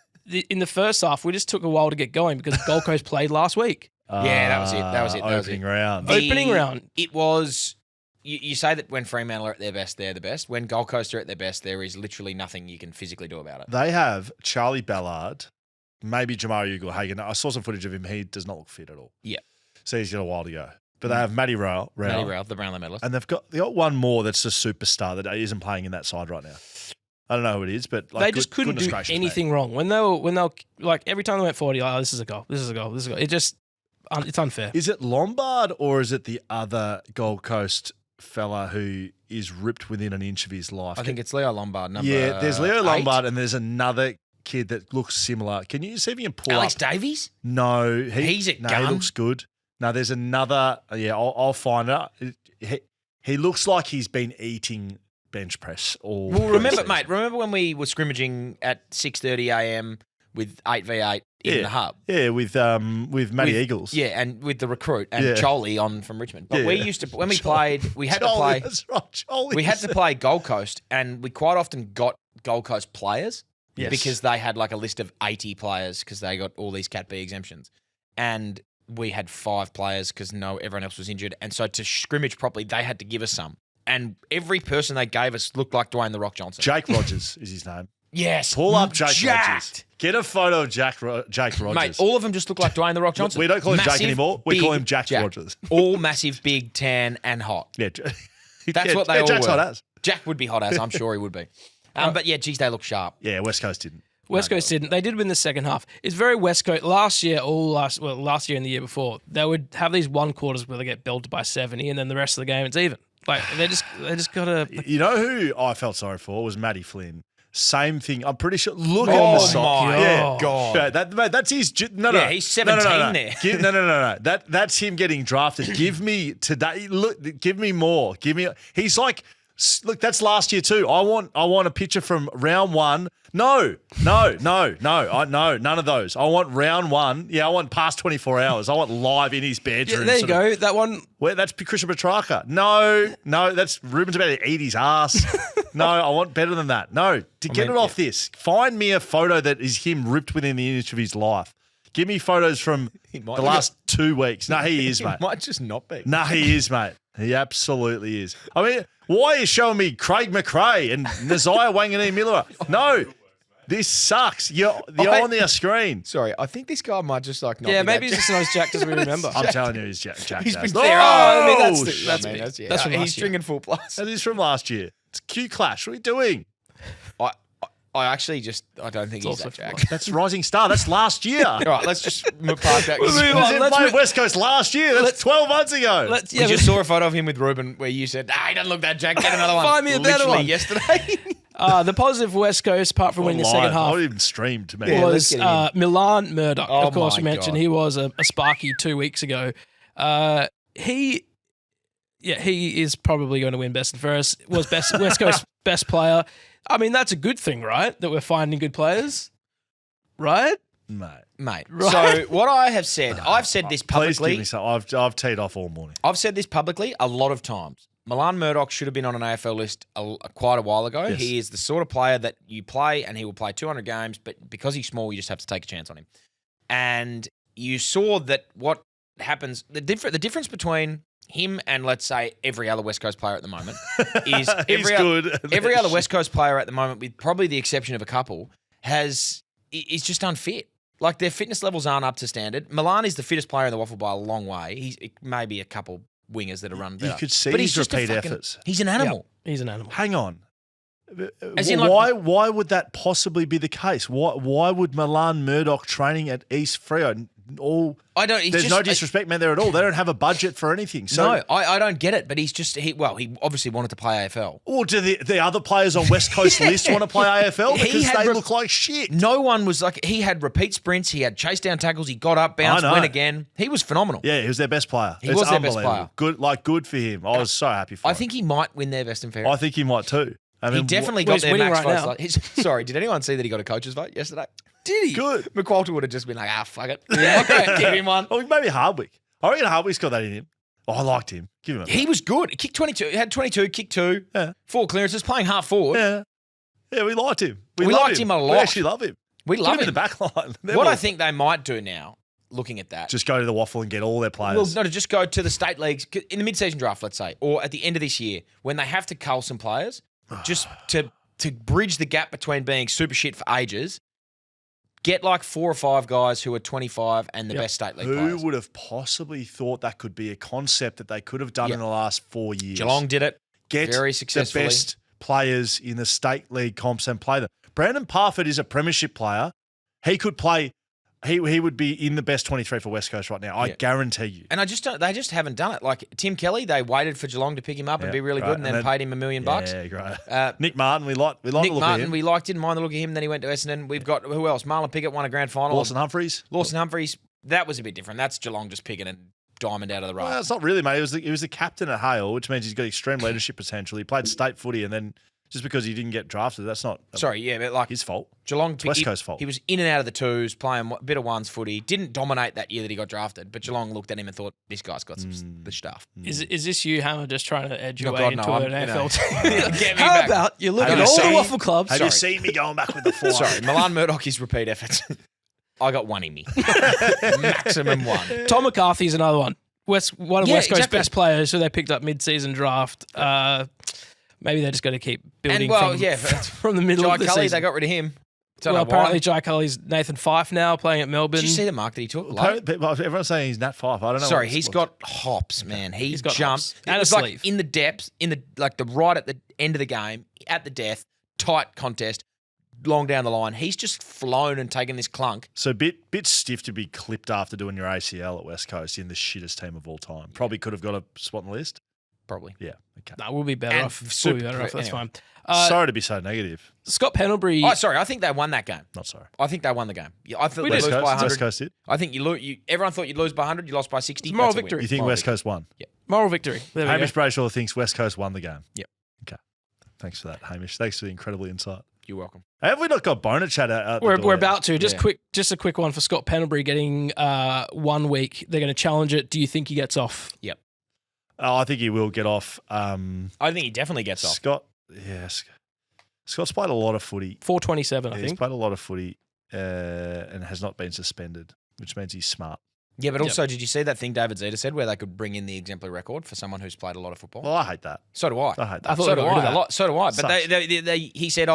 In the first half, we just took a while to get going because Gold Coast played last week. That was it. Opening round. Opening round. It was... You say that when Fremantle are at their best, they're the best. When Gold Coast are at their best, there is literally nothing you can physically do about it. They have Charlie Ballard, maybe Jamari Ugle-Hagan. I saw some footage of him. He does not look fit at all. Yeah. So he's got a while to go. But they have Matty Rowell. Matty Rowell, the Brownlow medalist. And they got one more that's a superstar that isn't playing in that side right now. I don't know who it is, but they just couldn't do anything wrong. When they were like every time they went 40, this is a goal. This is a goal. This is a goal. It's unfair. Is it Lombard or is it the other Gold Coast fella who is ripped within an inch of his life? I think it's Leo Lombard, number there's Leo Lombard 8. and there's another kid that looks similar. Can you see if you can pull Alex up? Davies? No. He's a gun. He looks good. No, there's another. I'll find it. He looks like he's been eating bench press all remember when we were scrimmaging at 6:30 a.m. with 8v8 in the hub? Yeah, with Matty Eagles. Yeah, and with the recruit and Cholly on from Richmond. But we used to, when we played, we had to play. That's right, Cholly. We had to play Gold Coast, and we quite often got Gold Coast players because they had like a list of 80 players because they got all these Cat B exemptions. And we had 5 players because everyone else was injured. And so to scrimmage properly, they had to give us some. And every person they gave us looked like Dwayne The Rock Johnson. Jake Rogers is his name. Yes. Pull up Jake jacked. Rogers. Get a photo of Jake Rogers. Mate, all of them just look like Dwayne The Rock Johnson. We don't call him Massive, Jake anymore. We call him Jack Rogers. All massive, big, tan, and hot. Yeah. That's what they all Jack's were. hot as. Jack would be hot as. I'm sure he would be. But yeah, geez, they look sharp. Yeah, West Coast didn't. West Coast didn't. They did win the second half. It's very West Coast. Last year and the year before, they would have these one quarters where they get belted by 70, and then the rest of the game it's even. Like they just gotta. You know who I felt sorry for was Matty Flynn. Same thing. I'm pretty sure. Look at the sock. My God. Yeah, that's his. No. Yeah, he's 17 there. No. That's him getting drafted. Give me today. Look, give me more. Give me. He's like. Look, that's last year too. I want a picture from round 1. No, none of those. I want round 1. Yeah, I want past 24 hours. I want live in his bedroom. Yeah, there you go. That one. Where that's Christian Petrarca. No, that's Ruben's about to eat his ass. No, I want better than that. No, get it off this. Find me a photo that is him ripped within the inch of his life. Give me photos from the last 2 weeks. No, he is, mate. Might just not be. No, he is, mate. He absolutely is. I mean, why are you showing me Craig McRae and Naziah Wanganeen-Miller? No, this sucks. You're on their screen. Sorry, I think this guy might just like not. Yeah, be maybe he's just not as jacked as we remember. I'm telling you, he's Jack. He's been oh, there. I mean, That's from he's last year. stringing full plus. That is from last year. It's Q Clash. What are you doing? I actually I don't think he's that Jack. That's Rising Star. That's last year. All right, let's just park that. He was in West Coast last year. That's 12 months ago. We just saw a photo of him with Ruben where you said, he doesn't look that Jack. Get another one. Find me a better one. Yesterday. The positive for West Coast, apart from winning the second half, I even streamed, man. was Milan Murdock. Oh of course, my we mentioned God. he was a Sparky 2 weeks ago. He is probably going to win best and fairest. Was best West Coast best player. I mean, that's a good thing, right? That we're finding good players, right? Mate. Right. So what I have said, I've said this Please publicly. give me some. I've teed off all morning. I've said this publicly a lot of times. Milan Murdock should have been on an AFL list quite a while ago. Yes. He is the sort of player that you play and he will play 200 games, but because he's small, you just have to take a chance on him. And you saw that what happens, the difference between him and, let's say, every other West Coast player at the moment is every other West Coast player at the moment, with probably the exception of a couple, is just unfit. Like, their fitness levels aren't up to standard. Milan is the fittest player in the waffle by a long way. He's maybe a couple wingers that are run better. You could see but his he's just repeat efforts. He's an animal. He's an animal. Hang on. As in, like- Why would that possibly be the case? Why would Milan Murdock training at East Freo there's no disrespect meant there at all. They don't have a budget for anything. So, no, I don't get it. But he's just he obviously wanted to play AFL. Or do the other players on West Coast list want to play AFL because had they look like shit? No one was like, he had repeat sprints, he had chase down tackles, he got up, bounced, I know. went again. He was phenomenal. Yeah, he was their best player. He was their best unbelievable. player. Good for him. I was so happy for him. I think he might win their best and fairest. I think he might too. I mean, he definitely well, got he's their winning max right votes. now. Sorry, did anyone see that he got a coach's vote yesterday? Did he? Good. McQualter would have just been like, fuck it. Yeah, okay, give him one. Oh, maybe Hardwick. I reckon Hardwick's got that in him. Oh, I liked him. Give him a He was good. He kicked 22. He had 22, kicked 2, Yeah. 4 clearances, playing half forward. Yeah, we liked him. We loved liked him a lot. We actually love him. We Put love him in the him. back line. What I think they might do now, looking at that, Just go to the waffle and get all their players. well, no, to just go to the state leagues in the mid-season draft, let's say, or at the end of this year when they have to cull some players, just to bridge the gap between being super shit for ages. Get like 4 or 5 guys who are 25 and the best state league Who players. would have possibly thought that could be a concept that they could have done in the last 4 years? Geelong did it Get very the successfully. best players in the state league comps and play them. Brandon Parford is a premiership player. He could play. He would be in the best 23 for West Coast right now. I guarantee you. And they just haven't done it. Like Tim Kelly, they waited for Geelong to pick him up and be really great. good and then paid him $1 million. Yeah, great. Nick Martin, we like the Nick look Martin, of him. we didn't mind the look of him. Then he went to Essendon. We've got, who else? Marlon Pickett won a grand final. Lawson Humphries. That was a bit different. That's Geelong just picking a diamond out of the rough. Well, it's not really, mate. He was the captain at Hale, which means he's got extreme leadership potential. He played state footy, and then just because he didn't get drafted, that's not but like his fault. Geelong, It's West Coast fault. He was in and out of the twos, playing a bit of ones footy. Didn't dominate that year that he got drafted, but Geelong looked at him and thought, this guy's got the stuff. Is this you, Hammer, just trying to edge your Oh, way God, into no, an I'm- AFL you team? know. Get me How back. about you look Have at you all the seen- waffle clubs? Have you seen me going back with the 4? Sorry, Milan Murdock is repeat efforts. I got one in me. Maximum one. Tom McCarthy's another one. West Coast exactly. best players who they picked up mid-season draft. Maybe they're just going to keep building from the middle of the Cully, season. they got rid of him. Apparently Jai Cully's Nathan Fife now playing at Melbourne. Did you see the mark that he took? Everyone's saying he's Nat Fife. I don't know. Sorry, he's got hops, man. He's got jumped. hops. And it was a like sleeve. in the depths, the right at the end of the game, at the death, tight contest, long down the line. He's just flown and taken this clunk. So bit stiff to be clipped after doing your ACL at West Coast in the shittest team of all time. Probably could have got a spot on the list. Probably. Yeah. Okay. No, we'll be better off. We'll be better off. That's fine. Sorry to be so negative. Scott Pendlebury. Oh, sorry. I think they won that game. Not sorry. I think they won the game. Yeah, I thought We they did. lose by 100. West Coast did. I think everyone thought you'd lose by 100. You lost by 60. It's moral That's a win. victory. You think Moral West Coast won? Yeah. Moral victory. There we Hamish go. Brayshaw thinks West Coast won the game. Yep. Okay. Thanks for that, Hamish. Thanks for the incredible insight. You're welcome. Have we not got boner chat out? We're yet? about to. Just a quick one for Scott Pendlebury getting 1 week. They're going to challenge it. Do you think he gets off? Yep. Oh, I think he will get off. I think he definitely gets off. Scott's played a lot of footy. 427, I He's think. played a lot of footy and has not been suspended, which means he's smart. Yeah, but also, did you see that thing David Zeta said where they could bring in the exemplary record for someone who's played a lot of football? Well, I hate that. So do I. I hate that. I thought So they do got rid of I. that. So do I. But Sucks. he said,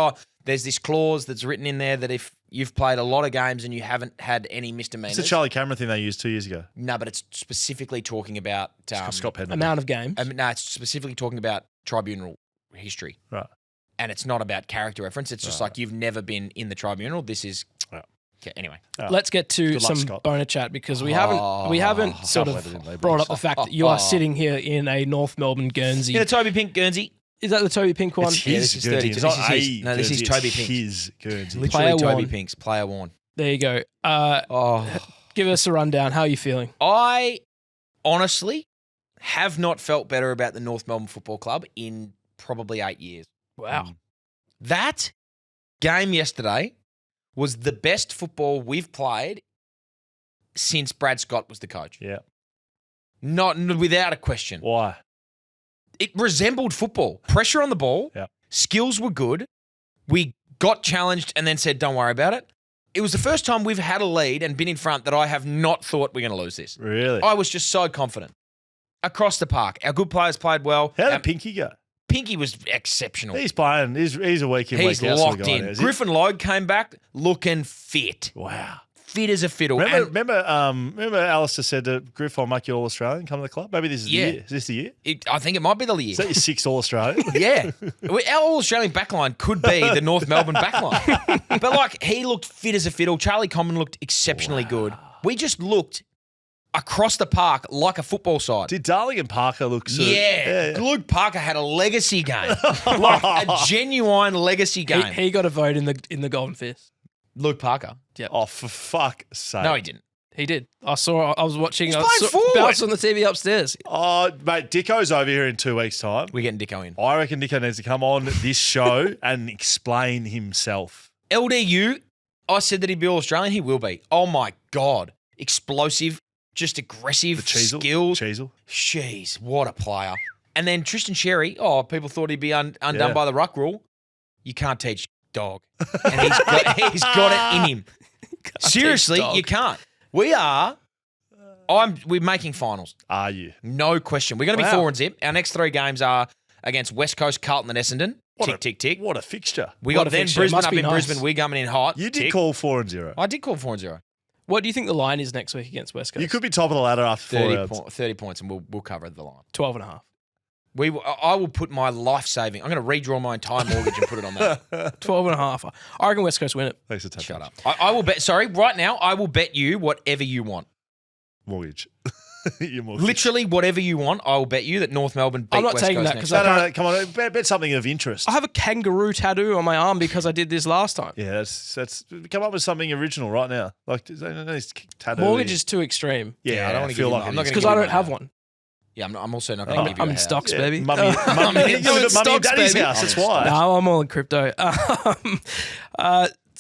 there's this clause that's written in there that if you've played a lot of games and you haven't had any misdemeanors. It's a Charlie Cameron thing they used 2 years ago. No, but it's specifically talking about Scott Pendlebury. Amount of games. no, it's specifically talking about tribunal history. Right. And it's not about character reference. It's just like you've never been in the tribunal. This is Right. okay, anyway. Let's get to Good luck, some Scott. boner chat because we haven't sort Can't believe it of didn't brought up the fact that you are sitting here in a North Melbourne Guernsey. In a Toby Pink Guernsey. Is that the Toby Pink one? It's his this is Guernsey. 32. It's not This is his. a No, this is Guernsey, Toby it's Pink's. his Guernsey. Literally Player Toby worn. Pink's, player worn. There you go. Oh. Give us a rundown. How are you feeling? I honestly have not felt better about the North Melbourne Football Club in probably 8 years. Wow. That game yesterday was the best football we've played since Brad Scott was the coach. Yeah. Not without a question. Why? It resembled football. Pressure on the ball. Yep. Skills were good. We got challenged and then said, don't worry about it. It was the first time we've had a lead and been in front that I have not thought we're going to lose this. Really? I was just so confident. Across the park. Our good players played well. How Our- did Pinky go? Pinky was exceptional. He's playing. He's a week in, He's week out sort of locked guy in. now, is he? Griffin Logue came back looking fit. Wow. Fit as a fiddle. Remember Alistair said to Griff, I'll make you all Australian, come to the club? Maybe this is Yeah. the year. Is this the year? I think it might be the year. Is that your sixth All Australian? Yeah. Our All-Australian backline could be the North Melbourne backline. But, he looked fit as a fiddle. Charlie Common looked exceptionally good. We just looked across the park like a football side. Did Darling and Parker look so? Yeah. Luke Parker had a legacy game. Like a genuine legacy game. He got a vote in the Golden Fist. Luke Parker. Oh, for fuck's sake. No, he didn't. He did. I was watching. He's I playing saw forward. bounced on the TV upstairs. Oh, mate, Dicko's over here in 2 weeks' time. We're getting Dicko in. I reckon Dicko needs to come on this show and explain himself. LDU, I said that he'd be All-Australian. He will be. Oh, my God. Explosive, just aggressive, skilled. Cheezel. Jeez, what a player. And then Tristan Sherry, people thought he'd be undone Yeah. by the ruck rule. You can't teach dog. And he's got it in him. Seriously, dog. you can't. We're making finals. Are you? No question. We're going to be 4-0. Our next 3 games are against West Coast, Carlton and Essendon. Tick. What a fixture. We What got a then fixture. Brisbane Must up be in nice. Brisbane. We're coming in hot. You did Tick. call 4-0. I did call 4-0. What do you think the line is next week against West Coast? You could be top of the ladder after 4 rounds. 30 points, and we'll cover the line. 12.5. I will put my life saving. I'm going to redraw my entire mortgage and put it on that. 12.5. I reckon West Coast win it. Thanks for tapping. Shut up. I will bet. Sorry, right now I will bet you whatever you want. Mortgage. Your mortgage. Literally whatever you want. I will bet you that North Melbourne beat I'm not West taking Coast that next 'cause week. No, come on. Bet something of interest. I have a kangaroo tattoo on my arm because I did this last time. Yeah, that's come up with something original right now. Like these tattoo. Mortgage is too extreme. Yeah, I don't wanna feel give you like my- I'm it not is. gonna Because give I you don't my- have one. Yeah, I'm also not going to give you I'm a in house. stocks, Yeah, baby. Mummy I'm and in Mummy and stocks, Daddy's baby. house. That's why. No, I'm all in crypto.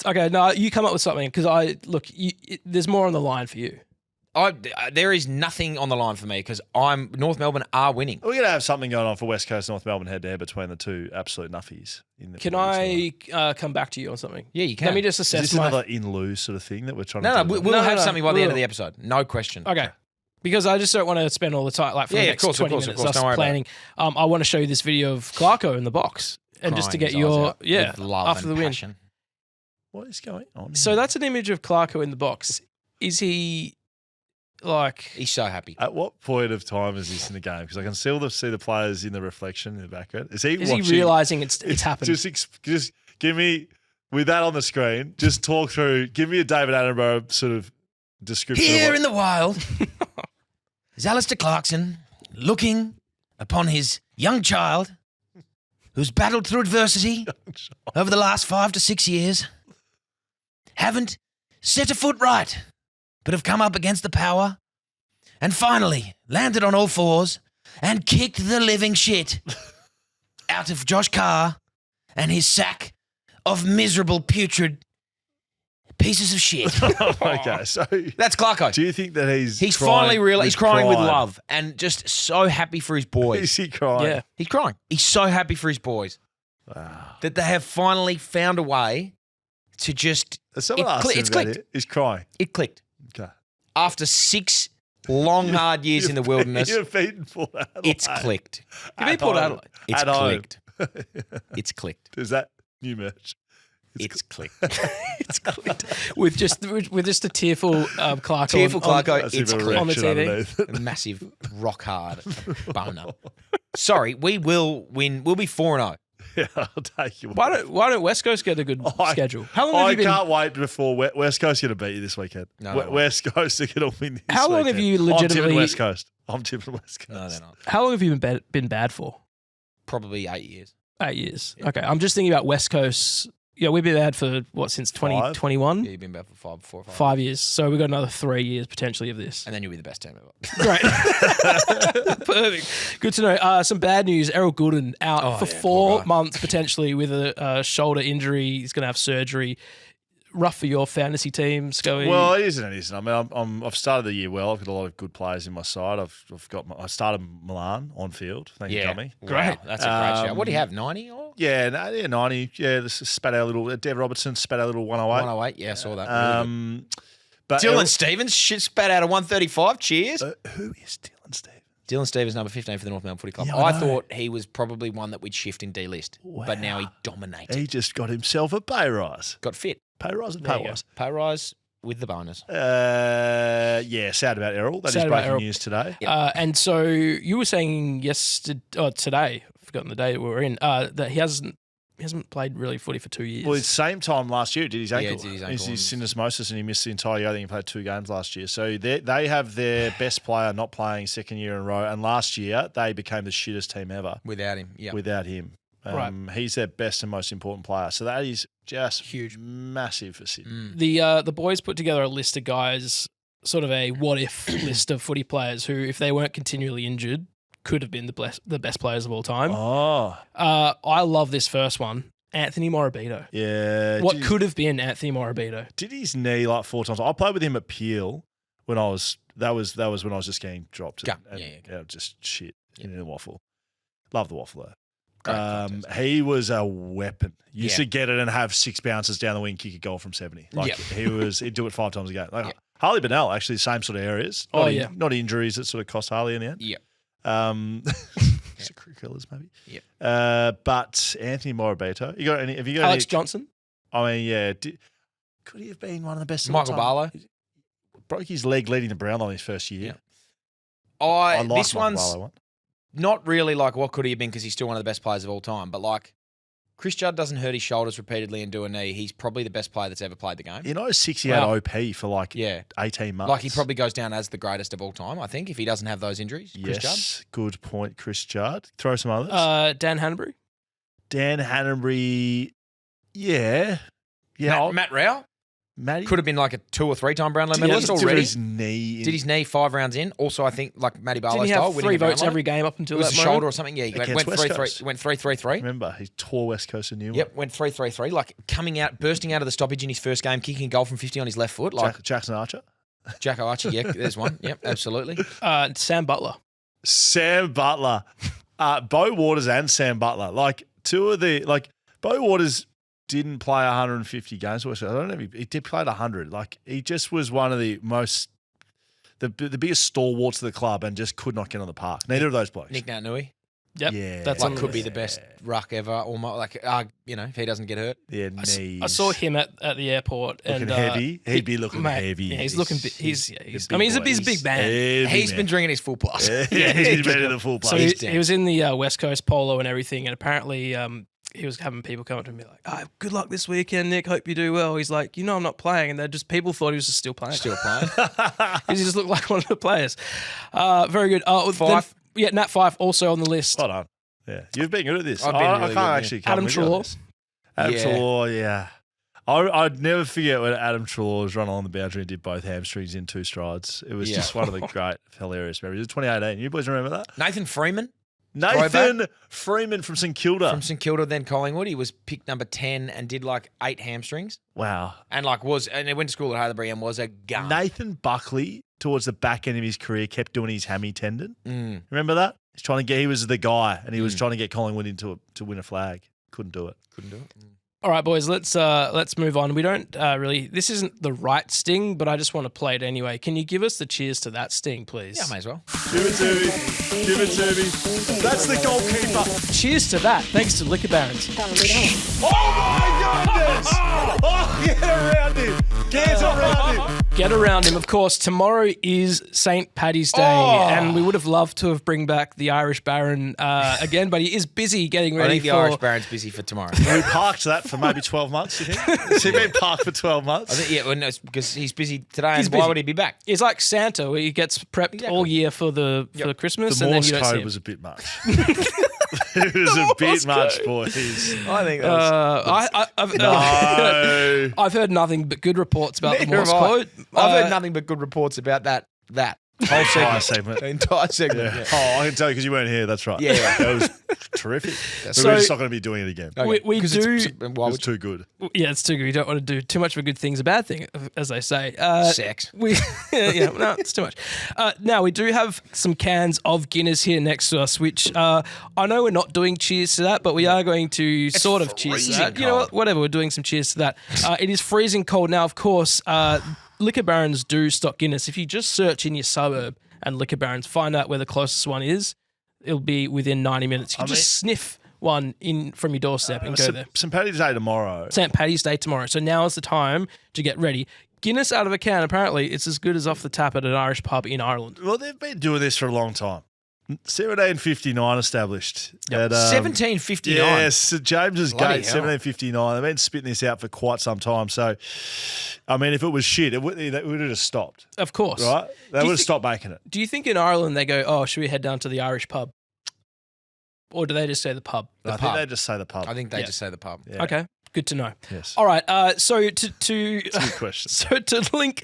Okay, no, you come up with something because there's more on the line for you. There is nothing on the line for me because North Melbourne are winning. We're going to have something going on for West Coast North Melbourne head-to-head between the two absolute nuffies. Can I come back to you on something? Yeah, you can. Let me just assess Is this another in-lose sort of thing that we're trying to do? We'll have something by the end of the episode. No question. Okay. Because I just don't want to spend all the time, like for the next 20 minutes, of course. Don't worry planning. I want to show you this video of Clarko in the box. And just to get your, with love after and the win. passion. What is going on? So that's an image of Clarko in the box. Is he like... He's so happy. At what point of time is this in the game? Because I can still see the players in the reflection in the background. Is he realising it's happened? Just give me, with that on the screen, just talk through, give me a David Attenborough sort of description. Here in the wild is Alistair Clarkson looking upon his young child who's battled through adversity over the last 5 to 6 years, haven't set a foot right, but have come up against the power and finally landed on all fours and kicked the living shit out of Josh Carr and his sack of miserable, putrid pieces of shit. Okay, so that's Clarko. Do you think that he's finally he's crying with pride? love and just so happy for his boys. Is he crying? Yeah. He's crying. He's so happy for his boys that they have finally found a way to just... Someone asked him it's about clicked. it. He's crying. It clicked. Okay. After 6 long, hard years in the wilderness, You've beaten Port Adelaide. it's clicked. Give me Port Adelaide. It's At home. clicked. It's clicked. Is that new merch? It's clicked. It's clicked. with just a tearful Clarko. Tearful Clarko, Massive it's clicked. on the erection TV. underneath it. A massive, rock hard boner. Sorry, we will win. We'll be 4-0. Yeah, I'll take you. Why don't West Coast get a good schedule? How long have I you been? can't wait before West Coast going to beat you this weekend. No, they won't. West Coast are going to win this How long have weekend. you legitimately- I'm tipping West Coast. I'm tipping West Coast. No, they're not. How long have you been bad for? Probably 8 years. 8 years. Okay, I'm just thinking about West Coast. Yeah, we've been bad for since 2021. Yeah, you've been bad for 4 or 5 5 years. So we've got another 3 years potentially of this. And then you'll be the best team ever. Great. Perfect. Good to know. Some bad news. Errol Goulden out for 4 months potentially with a shoulder injury. He's going to have surgery. Rough for your fantasy team, Scully. Well, it isn't. It isn't. I mean, I've started the year well. I've got a lot of good players in my side. I started Milan on field. Thank you, Tommy. Great. Wow, that's a great shout. What do you have, 90 or? Yeah, 90. Yeah, this is spat out a little. Dev Robertson spat out a little 108. 108, yeah, I saw that. Really good. But Dylan Stevens spat out a 135. Cheers. Who is Dylan Stevens? Dylan Stevens, number 15 for the North Melbourne Footy Club. Yeah, I know. thought he was probably one that we'd shift in D-list, but now he dominated. He just got himself a pay rise. Got fit. Pay rise and There pay you go. rise. Pay rise with the bonus. Yeah, sad about Errol. That is Sad about breaking Errol. news today. And so you were saying today, I've forgotten the day that we were in, that he hasn't played really footy for 2 years. Well, it's same time last year, did his ankle. Yeah, did his ankle. His syndesmosis, and he missed the entire year. I think he played 2 games last year. So they have their best player not playing second year in a row. And last year, they became the shittest team ever Without him, yeah. without him. Right. He's their best and most important player. So that is just huge, massive for Sydney. The boys put together a list of guys, sort of a what-if list of footy players who, if they weren't continually injured, could have been the best players of all time. Oh. I love this first one. Anthony Morabito. Yeah. What could have been Anthony Morabito? Did his knee like 4 times. I played with him at Peel when I was that was when I was just getting dropped. Yeah. Just shit in the waffle. Love the waffle though. Great He was a weapon. Used to get it and have 6 bounces down the wing, kick a goal from 70. He'd do it 5 times a game. Like Harley Bennell, actually, same sort of areas. Not injuries that sort of cost Harley in the end. Yeah. Extracurriculars maybe. Yeah. But Anthony Morabito, have you got Alex any, Johnson? I mean, yeah. Could he have been one of the best? Michael Barlow broke his leg leading to Brownlow in his first year. Yeah. I like This Michael one's Barlow one. not really like what could he have been because he's still one of the best players of all time. But like, Chris Judd doesn't hurt his shoulders repeatedly and do a knee. He's probably the best player that's ever played the game. In 06, he had OP for like 18 months. Like he probably goes down as the greatest of all time, I think, if he doesn't have those injuries. Chris Judd. Yes, good point, Chris Judd. Throw some others. Dan Hanbury? Dan Hanbury, yeah. Matt Rao? Matty Could have been like a 2 or 3 time Brownlow Did medalist already. his knee. Did his knee 5 rounds in. Also, I think like Matty Barlow Didn't he style. have 3 votes every game up until it was that a moment? shoulder or something. Yeah, he went Against West 3-3. Coast. Went 3-3-3. Remember, he tore West Coast a new one. Yep, went 3-3-3. Like bursting out of the stoppage in his first game, kicking a goal from 50 on his left foot. Like Jackson Archer. Jacko Archie, yeah, there's one. Yep, absolutely. Sam Butler. Sam Butler. Bo Waters and Sam Butler. Like, two of the, like, Bo Waters didn't play 150 games. I don't know if he did play 100. Like, he just was one of the biggest stalwarts of the club and just could not get on the park. Neither of those blokes. Nick Nat-Nui. Yep. Yeah. That's Could be the best ruck ever. Almost like, if he doesn't get hurt. Yeah, knees. I saw him at the airport. Looking and heavy. He'd be looking heavy. Yeah, he's looking. He's a big man. He's been drinking his full plus. Yeah, he's been in the full plus. So he was in the West Coast polo and everything, and apparently he was having people come up to him and be like, good luck this weekend, Nick. Hope you do well. He's like, I'm not playing. And people thought he was just still playing. Because he just looked like one of the players. Very good. Fife. Nat Fife also on the list. Hold on. Yeah, you've been good at this. I've been really good, actually come Adam with you on Treloar. this. Adam Treloar, yeah. I'd never forget when Adam Treloar was running along the boundary and did both hamstrings in 2 strides. It was just one of the great, hilarious memories. It was 2018. You boys remember that? Nathan Freeman. Nathan Freeman from St Kilda. From St Kilda, then Collingwood. He was picked number 10 and did like 8 hamstrings. Wow. And he went to school at Hatherbee and was a gun. Nathan Buckley, towards the back end of his career, kept doing his hammy tendon. Remember that? He was the guy, and he was trying to get Collingwood to win a flag. Couldn't do it. All right, boys, let's move on. We don't really. This isn't the right sting, but I just want to play it anyway. Can you give us the cheers to that sting, please? Yeah, I may as well. Give it to me. That's the goalkeeper. Cheers to that. Thanks to Liquor Barons. Oh my goodness! Oh, get around him. Get around him. Of course, tomorrow is St. Paddy's Day, and we would have loved to have bring back the Irish Baron again, but he is busy getting ready I think the Irish Baron's busy for tomorrow. We parked that for maybe 12 months, you think? Has he been parked for 12 months? I think, no, it's because he's busy today, and why would he be back? It's like Santa, where he gets prepped all year for the Christmas, The and then Morse you don't see code him. was a bit much. It was a bit much, boys. I think that was... I've heard nothing but good reports about the Morse code. I've heard nothing but good reports about that whole segment. The entire segment. Yeah. Oh, I can tell you because you weren't here. That's right. Yeah. That was terrific. So- We're just not going to be doing it again. Okay. We do. It was too good. Yeah, it's too good. You don't want to do too much of a good thing's a bad thing, as they say. Sex. No, it's too much. Now, we do have some cans of Guinness here next to us, which I know we're not doing cheers to that, but we are going to sort of cheers to that. freezing You know cold. what? Whatever, we're doing some cheers to that. It is freezing cold. Now, of course, Liquor Barons do stock Guinness. If you just search in your suburb and Liquor Barons, find out where the closest one is, it'll be within 90 minutes. You can just sniff one in from your doorstep and go there. St. Paddy's Day tomorrow. St. Paddy's Day tomorrow. So now is the time to get ready. Guinness out of a can, apparently, it's as good as off the tap at an Irish pub in Ireland. Well, they've been doing this for a long time. 1759 established. Yep. 1759. Yes, St. James's Bloody Gate, hell. 1759. They've been spitting this out for quite some time. So, I mean, if it was shit, they would have just stopped, Of course. right? They you would have thi- stopped making it. Do you think in Ireland they go, oh, should we head down to the Irish pub? Or do they just say the pub? I think pub. they just say the pub. I think they just say the pub. Yeah. Okay, good to know. Yes. All right, so to Good question. So to link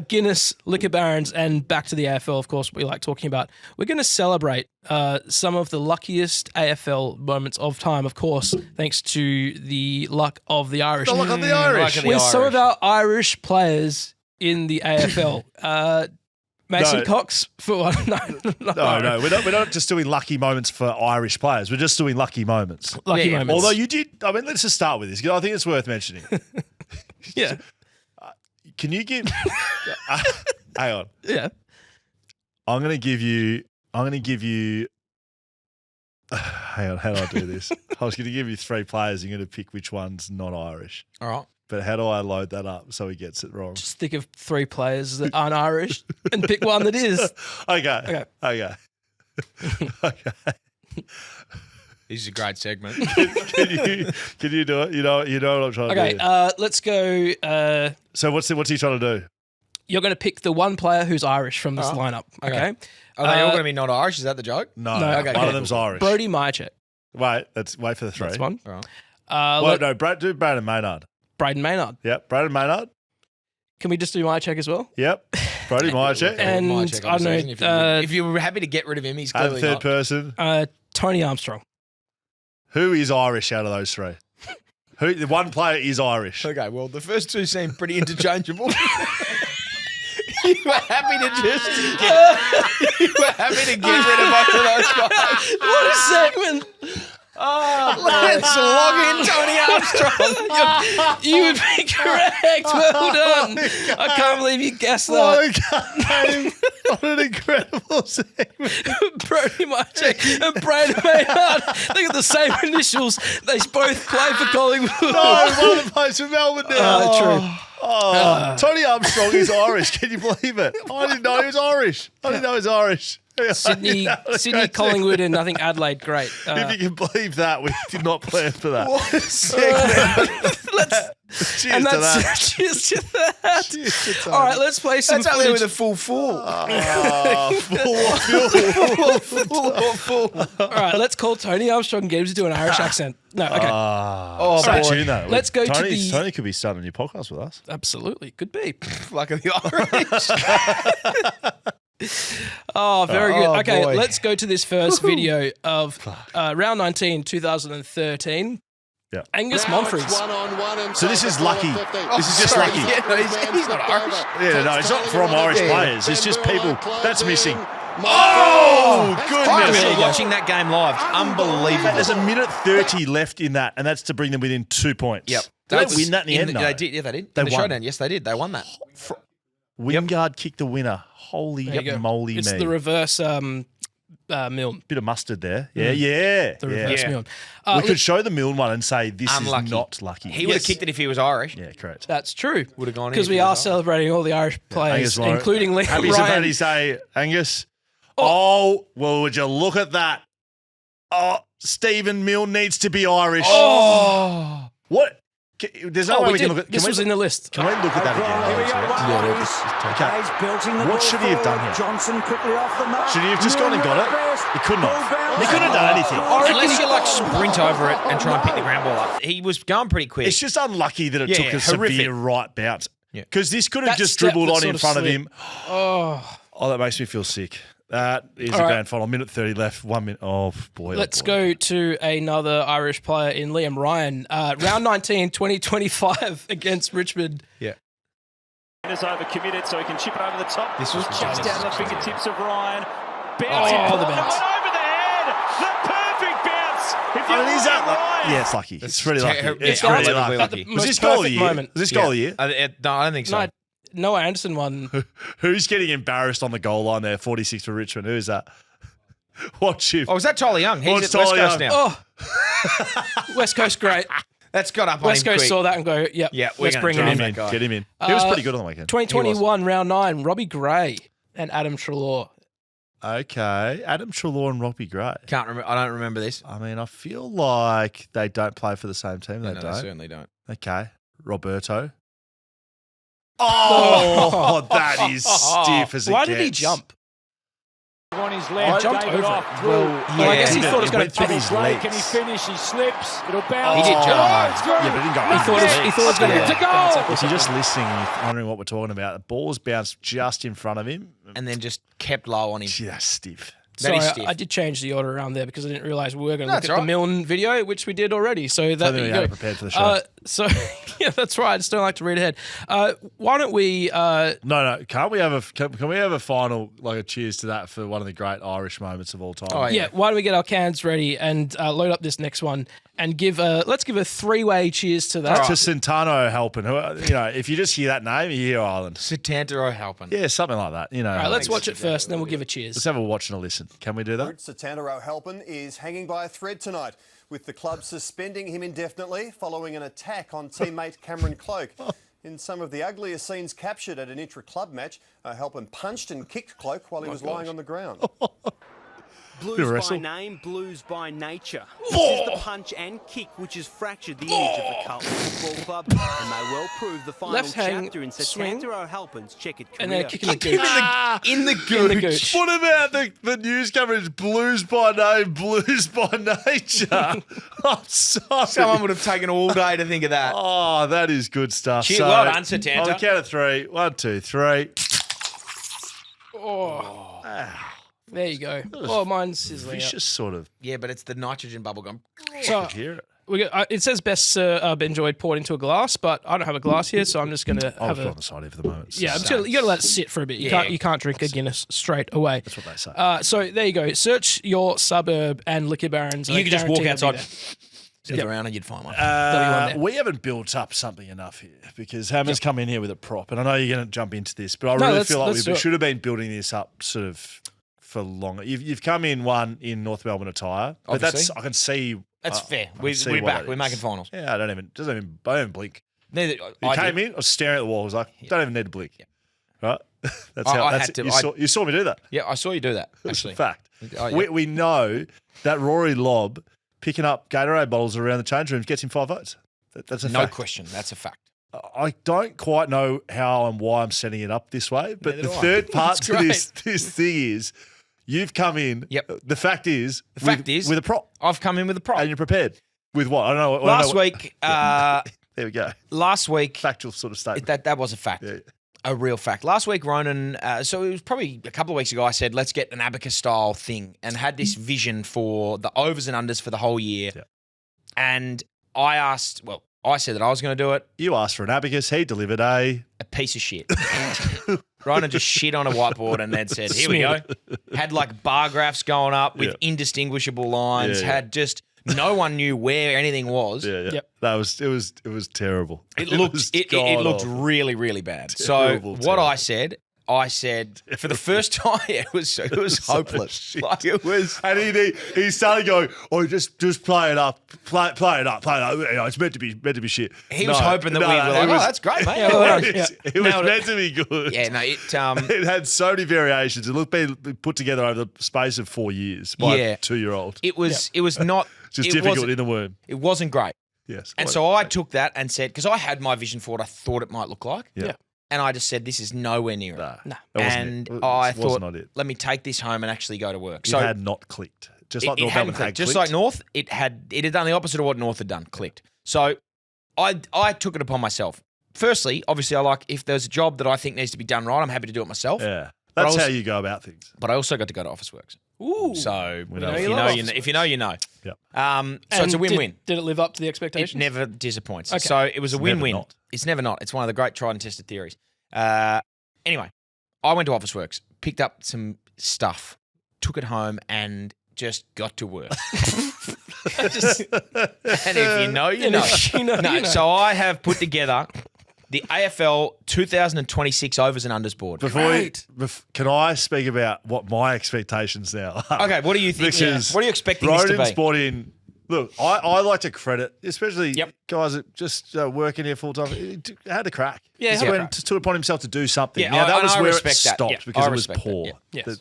Guinness, Liquor Barons, and back to the AFL, of course, we like talking about, we're going to celebrate some of the luckiest AFL moments of time, of course, thanks to the luck of the Irish. The luck of the Irish. Luck of the With some Irish. of our Irish players in the AFL. Mason No. Cox for one. No, we're not just doing lucky moments for Irish players. We're just doing lucky moments. Lucky Yeah, moments. Although you did, I mean, let's just start with this because I think it's worth mentioning. yeah, Can you give? Hang on. yeah. I'm going to give you. Hang on. How do I do this? I was going to give you 3 players. You're going to pick which one's not Irish. All right. But how do I load that up so he gets it wrong? Just think of 3 players that aren't Irish and pick one that is. Okay. This is a great segment. Can you do it? You know what I'm trying to Okay, do. let's go. So what's he trying to do? You're going to pick the one player who's Irish from this lineup. Okay. Are they all going to be not Irish? Is that the joke? No, okay, one okay. of them's Irish. Brody Mychek. Wait for the 3. That's one. All right. Do Braden Maynard. Braden Maynard. Yep, Braden Maynard. Can we just do Mychek as well? Yep, Brody Mychek. And My check I don't conversation. know, If you were happy to get rid of him, he's And clearly third not. person. Tony Armstrong. Who is Irish out of those 3? The one player is Irish. Okay, well, the first 2 seem pretty interchangeable. You were happy to get rid of both of those guys. What a segment. Let's log in Tony Armstrong. You would be correct. Well done. I can't believe you guessed that. What an incredible segment. Brody Marchek and Brandon Maynard. They got the same initials. They both play for Collingwood. No, one of them plays for Melbourne now. True. Tony Armstrong is Irish. Can you believe it? I didn't know he was Irish. Sydney, Collingwood, and I think Adelaide. Great. If you can believe that, we did not plan for that. What a segment. Cheers to that. Cheers to that. Cheers to Tony. All right, let's play some That's only footage. with a full four. Full. All right, let's call Tony Armstrong and get him to do an Irish accent. No, okay. Stay boy. tuned, though. Let's go to Tony, the- Tony could be starting a new podcast with us. Absolutely. Could be. Like the Irish. Oh, very good. Okay, boy. let's go to this first video of round 19, 2013. Yeah. Angus Monfries. So this is lucky. This is just lucky. Yeah, no, he's not Irish. Yeah, no, it's not from Irish players. It's just people. That's missing. Oh, I goodness. remember watching that game live. Unbelievable. There's a minute 30 left in that, and that's to bring them within 2 points. Yep. Did they win that in the end? No. They did. Yeah, they did. They In the won. showdown. Yes, they did. They won that. Wingard kicked the winner. Holy There you go. moly It's me. the reverse Milne. Bit of mustard there. Yeah. The reverse Yeah. Milne. We could show the Milne one and say this Unlucky. is not lucky. He would have kicked it if he was Irish. Yeah, correct. That's true. Would have gone in Because if we he are was Irish. celebrating all the Irish players, Angus Lawrence. including Liam Happy Ryan. St. Paddy's Day, Angus. Oh, well, would you look at that? Oh, Stephen Milne needs to be Irish. Oh. What? There's no way we can look at. This was in the list. Can we look at that again? Okay. What should he have done here? Should he have just gone and got it? He couldn't have. He couldn't have done anything. Unless you sprint over it and try and pick the ground ball up. He was going pretty quick. It's just unlucky that it took a horrific. severe right bounce. Yeah. Because this could have That just step dribbled that on sort in of front of slid. him. Oh, that makes me feel sick. That is All a right. grand final. Minute 30 left. 1 minute. Oh, boy. Let's go to another Irish player in Liam Ryan. Round 19, 2025 against Richmond. Yeah. Is overcommitted, so he can chip it over the top. This was just ridiculous. down the fingertips of Ryan. Oh, Bounce the bounce. over the head. The perfect bounce. If you Is that Ryan. Yeah, it's lucky. It's really lucky. terrible. It's Yeah, really unbelievably lucky. lucky. Was this Most goal of the perfect year? moment. Was this goal of the year? No, I don't think so. No, Noah Anderson won. Who's getting embarrassed on the goal line there? 46 for Richmond. Who is that? Watch him. Oh, was that Tyler Young? He's it's at West Tyler Coast Young. now. Oh, West Coast, great. That's got up on West him Coast quick. saw that and go, yep, Yeah, we're let's gonna bring him draft in. that guy. Get him in. He was pretty good on the weekend. 2021, round 9, Robbie Gray and Adam Treloar. Okay. Adam Treloar and Robbie Gray. Can't remember. I don't remember this. I mean, I feel like they don't play for the same team. They No, don't. they certainly don't. Okay. Roberto. Oh, that is stiff as it Why gets. did he jump? On his left, jumped gave it over off. it. Through. Well, I guess he It thought it was going went to through his Blake, can he legs. finish? He slips. It'll bounce. He did jump. Oh, it's through. Yeah, but it didn't go He over thought his it legs. was going It's a goal. If you're just listening and wondering what we're talking about, the ball's bounced just in front of him. And then just kept low on him. Gee, that's stiff. That is Sorry, stiff. I did change the order around there because I didn't realise we were going to look That's at the right. Milne video, which we did already. So that Something there we you had go. prepared for the show. So yeah, that's right. I just don't like to read ahead. Why don't we? No. Can't we have a can we have a final, like a cheers to that for one of the great Irish moments of all time? Oh, Yeah, why don't we get our cans ready and load up this next one and let's give a 3-way cheers to that. To Centano Halpin. Who, if you just hear that name, you hear Ireland. Satantaro Halpin. Yeah, something like that. All right, let's watch it first, and then we'll give a cheers. Let's have a watch and a listen. Can we do that? Satantaro Halpin is hanging by a thread tonight, with the club suspending him indefinitely following an attack on teammate Cameron Cloke. In some of the uglier scenes captured at an intra-club match, Halpin punched and kicked Cloke while he was lying on the ground. Blues by name, blues by nature. This is the punch and kick which has fractured the image of the Carlton Football Club, and may well prove the final Left hang, chapter in swing, Satantaro Halpin's checkered career. and then a kick in the gooch. In the In the gooch. What about the news coverage? Blues by name, blues by nature. I'm sorry. Someone would have taken all day to think of that. Oh, that is good stuff. Cheers. Well done, Satanta. On the count of 3. 1, 2, 3. There you go. Oh, mine's sizzling. Vicious sort of. Yeah, but it's the nitrogen bubble gum. So, Hear it. It says best enjoyed poured into a glass, but I don't have a glass here, so I'm just going to have on the side here for the moment. Yeah, you got to let it sit for a bit. You can't drink a Guinness straight away. That's what they say. So there you go. Search your suburb and liquor barons. You can just walk outside, look around, and you'd find one. We haven't built up something enough here because Hammer's come in here with a prop, and I know you're going to jump into this, but I really feel like we should have been building this up sort of for longer. You've come in one in North Melbourne attire, but I can see. That's fair. We're back. We're making finals. Yeah, I don't even blink. Neither, you came in, I was staring at the wall. I was like, don't even need to blink. Yeah. Right? That's how I had to. You saw me do that. Yeah, I saw you do that, actually. Fact. We know that Rory Lobb picking up Gatorade bottles around the change rooms gets him 5 votes. That's a fact. No question. That's a fact. I don't quite know how and why I'm setting it up this way, but the third part to this thing is you've come in. Yep. The fact is with a prop. I've come in with a prop. And you're prepared. With what? I don't know. Last week. There we go. Last week. Factual sort of statement. That was a fact. Yeah. A real fact. Last week, Ronan, so it was probably a couple of weeks ago, I said, let's get an abacus-style thing and had this vision for the overs and unders for the whole year. Yeah. And I said that I was going to do it. You asked for an abacus. He delivered a piece of shit. Ronan just shit on a whiteboard and then said, here we go. Had like bar graphs going up with indistinguishable lines. Had just no one knew where anything was. Yeah. Yep. It was terrible. It looked really, really bad. Terrible. What I said for the first time, it was hopeless. Like it was, and he started going, "Oh, just play it up, play it up. It's meant to be shit." He was hoping that we were like, "Oh, that's great, mate." It was meant to be good. Yeah, no, it had so many variations. It looked been put together over the space of 4 years by a 2-year-old. It was not just difficult in the womb. It wasn't great. Yes, and so I took that and said, because I had my vision for what I thought it might look like. Yeah. And I just said, this is nowhere near it. No. And I thought, let me take this home and actually go to work. So it had not clicked. Just like North Melbourne had clicked. Just like North, it had done the opposite of what North had done, clicked. So I took it upon myself. Firstly, obviously, if there's a job that I think needs to be done right, I'm happy to do it myself. Yeah. That's how you go about things. But I also got to go to Officeworks. Ooh. So if you know, you know. Yep. So it's a win-win. Did it live up to the expectations? It never disappoints. Okay. So it was a win-win. It's never not. It's one of the great tried and tested theories. Anyway, I went to Officeworks, picked up some stuff, took it home, and just got to work. And if you know, you know. So I have put together the AFL 2026 overs and unders board. Can I speak about what my expectations now are? Okay, what do you think? What are you expecting this to be? Rodin's brought in. Look, I like to credit, especially guys that just working here full time. He had a crack. Yeah, he took upon himself to do something. Yeah, now that was where it that. stopped because it was poor. Yes.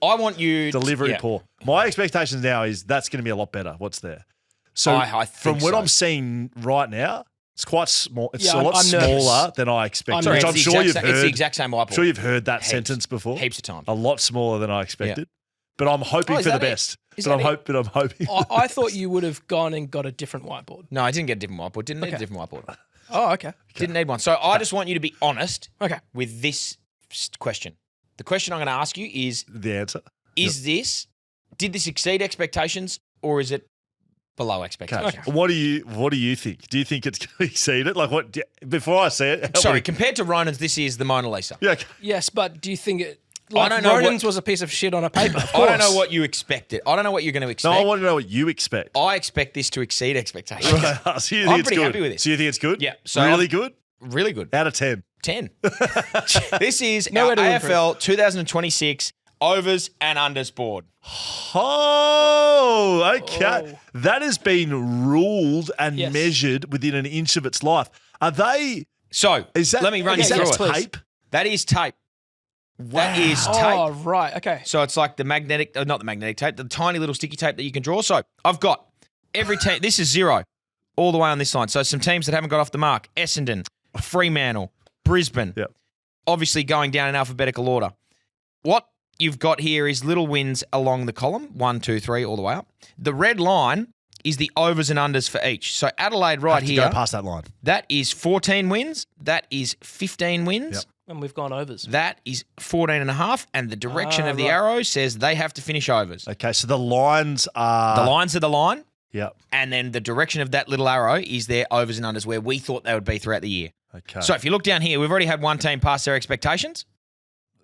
I want you delivery poor. My expectations now is that's going to be a lot better. What's there? So I from what I'm seeing right now, it's quite small. It's a lot smaller than I expected. I'm sure you've heard. It's the exact same whiteboard. I'm sure you've heard that sentence before. Heaps of times. A lot smaller than I expected. But I'm hoping for the best. But I'm hoping. I thought you would have gone and got a different whiteboard. No, I didn't get a different whiteboard. Didn't need a different whiteboard. Oh, okay. Didn't need one. So I just want you to be honest with this question. The question I'm going to ask you is the answer. Did this exceed expectations or is it below expectations? Okay. What do you think? Do you think it's going to exceed it? Like what? Before I say it. Sorry, compared to Ronan's, this is the Mona Lisa. Yeah. Yes, but do you think it? I don't know. Ronan's was a piece of shit on a paper. I don't know what you expected. I don't know what you're going to expect. No, I want to know what you expect. I expect this to exceed expectations. Okay. So you think I'm pretty happy with it. So you think it's good? Yeah. So really good? Really good. Out of 10. 10. This is our AFL 2026 overs and unders board. Oh, okay. That has been ruled and measured within an inch of its life. Are they? So let me run you through it. Tape? That is tape. Wow. That is tape. Oh, right. Okay. So it's like the magnetic, not the magnetic tape, the tiny little sticky tape that you can draw. So I've got every team. This is 0 all the way on this line. So some teams that haven't got off the mark: Essendon, Fremantle, Brisbane. Yep. Obviously going down in alphabetical order. What you've got here is little wins along the column, 1, 2, 3, all the way up. The red line is the overs and unders for each. So Adelaide right here. Go past that line. That is 14 wins. That is 15 wins. Yep. And we've gone overs. That is 14.5, and the direction of the arrow says they have to finish overs. Okay, so the lines are... The lines are the line. Yep. And then the direction of that little arrow is their overs and unders where we thought they would be throughout the year. Okay. So if you look down here, we've already had one team pass their expectations.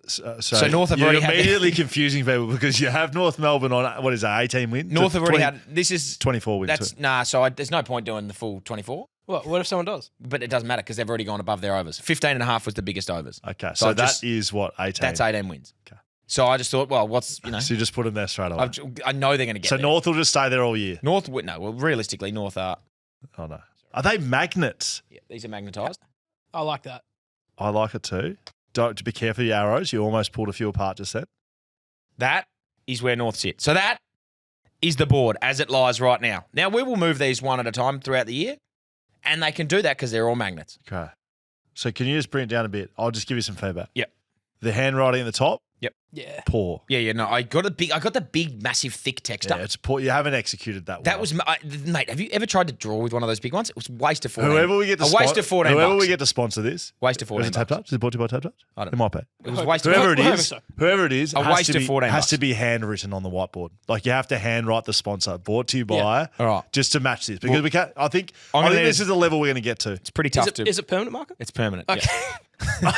So North have already had... You're immediately confusing people because you have North Melbourne on, what is that, 18 wins? North have already had... This is... 24 wins. There's no point doing the full 24. What if someone does? But it doesn't matter because they've already gone above their overs. 15.5 was the biggest overs. Okay, so that is what, 18? That's 18 wins. Okay. So I just thought, well, what's, So you just put them there straight away. I know they're going to get there. So North will just stay there all year? Realistically, North are... Oh, no. Are they magnets? Yeah, these are magnetised. I like that. I like it too. To be careful of your arrows. You almost pulled a few apart just then. That is where North sit. So that is the board as it lies right now. Now, we will move these one at a time throughout the year, and they can do that because they're all magnets. Okay. So can you just bring it down a bit? I'll just give you some feedback. Yep. The handwriting at the top? Yep. Yeah. Poor. Yeah, no, I got the big, massive, thick text up. Yeah, it's poor. You haven't executed that well. That was, mate, have you ever tried to draw with one of those big ones? It was a waste of 14. Whoever we get to Whoever we get to sponsor this. Waste of 14 Was it Tap Touch? Is it brought to you by Tap Touch? I don't know. It might be. It was a waste Whoever of it is, a waste of 14 has to be handwritten on the whiteboard. Like you have to handwrite the sponsor. Brought to you by, all right, just to match this because we can't. I think this is the level we're going to get to. It's pretty tough. Is it permanent, Marco? It's permanent. Okay. Yeah.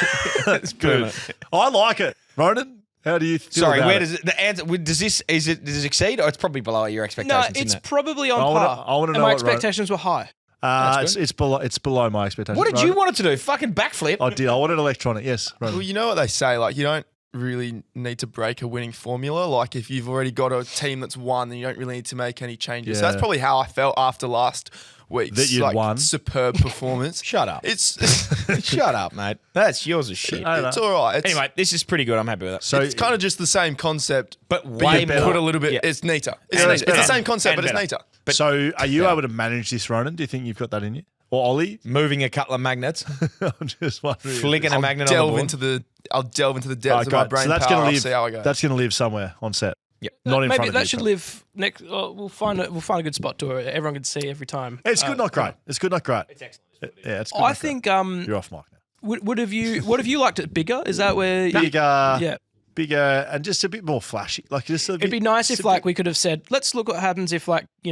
It's good. I like it, Ronan. How do you feel? Sorry, about does the answer? Does it exceed, or it's probably below your expectations? No, it's isn't it? probably on par. I want to know. And my expectations were high. It's below my expectations. What did you want it to do? Fucking backflip? I did. I wanted electronic. Yes. Ronan. Well, you know what they say. Like you don't really need to break a winning formula. Like if you've already got a team that's won, then you don't really need to make any changes. So that's probably how I felt after last week's that you'd won. Superb performance. Shut up. Shut up, mate. That's yours as shit. It's all right. Anyway, this is pretty good. I'm happy with that. So it's kind of just the same concept, but way more. Put a little bit. Yeah. It's neater. It's the same concept, but it's neater. But so are you able to manage this, Ronan? Do you think you've got that in you? Or Ollie? Moving a couple of magnets. I'm just wondering. Flicking a magnet on the board. I'll delve into the depths of my brain power. I'll see how I go. That's going to live somewhere on set. Yep. Not in front of you. Maybe that should live next. We'll find a good spot to it. Everyone can see every time. It's good, not great. It's good, not great. It's excellent. Yeah, it's good. I think. You're off mic now. What have you liked it bigger? Is that where bigger? Bigger and just a bit more flashy. Like just a bit, it'd be nice if we could have said, let's look what happens if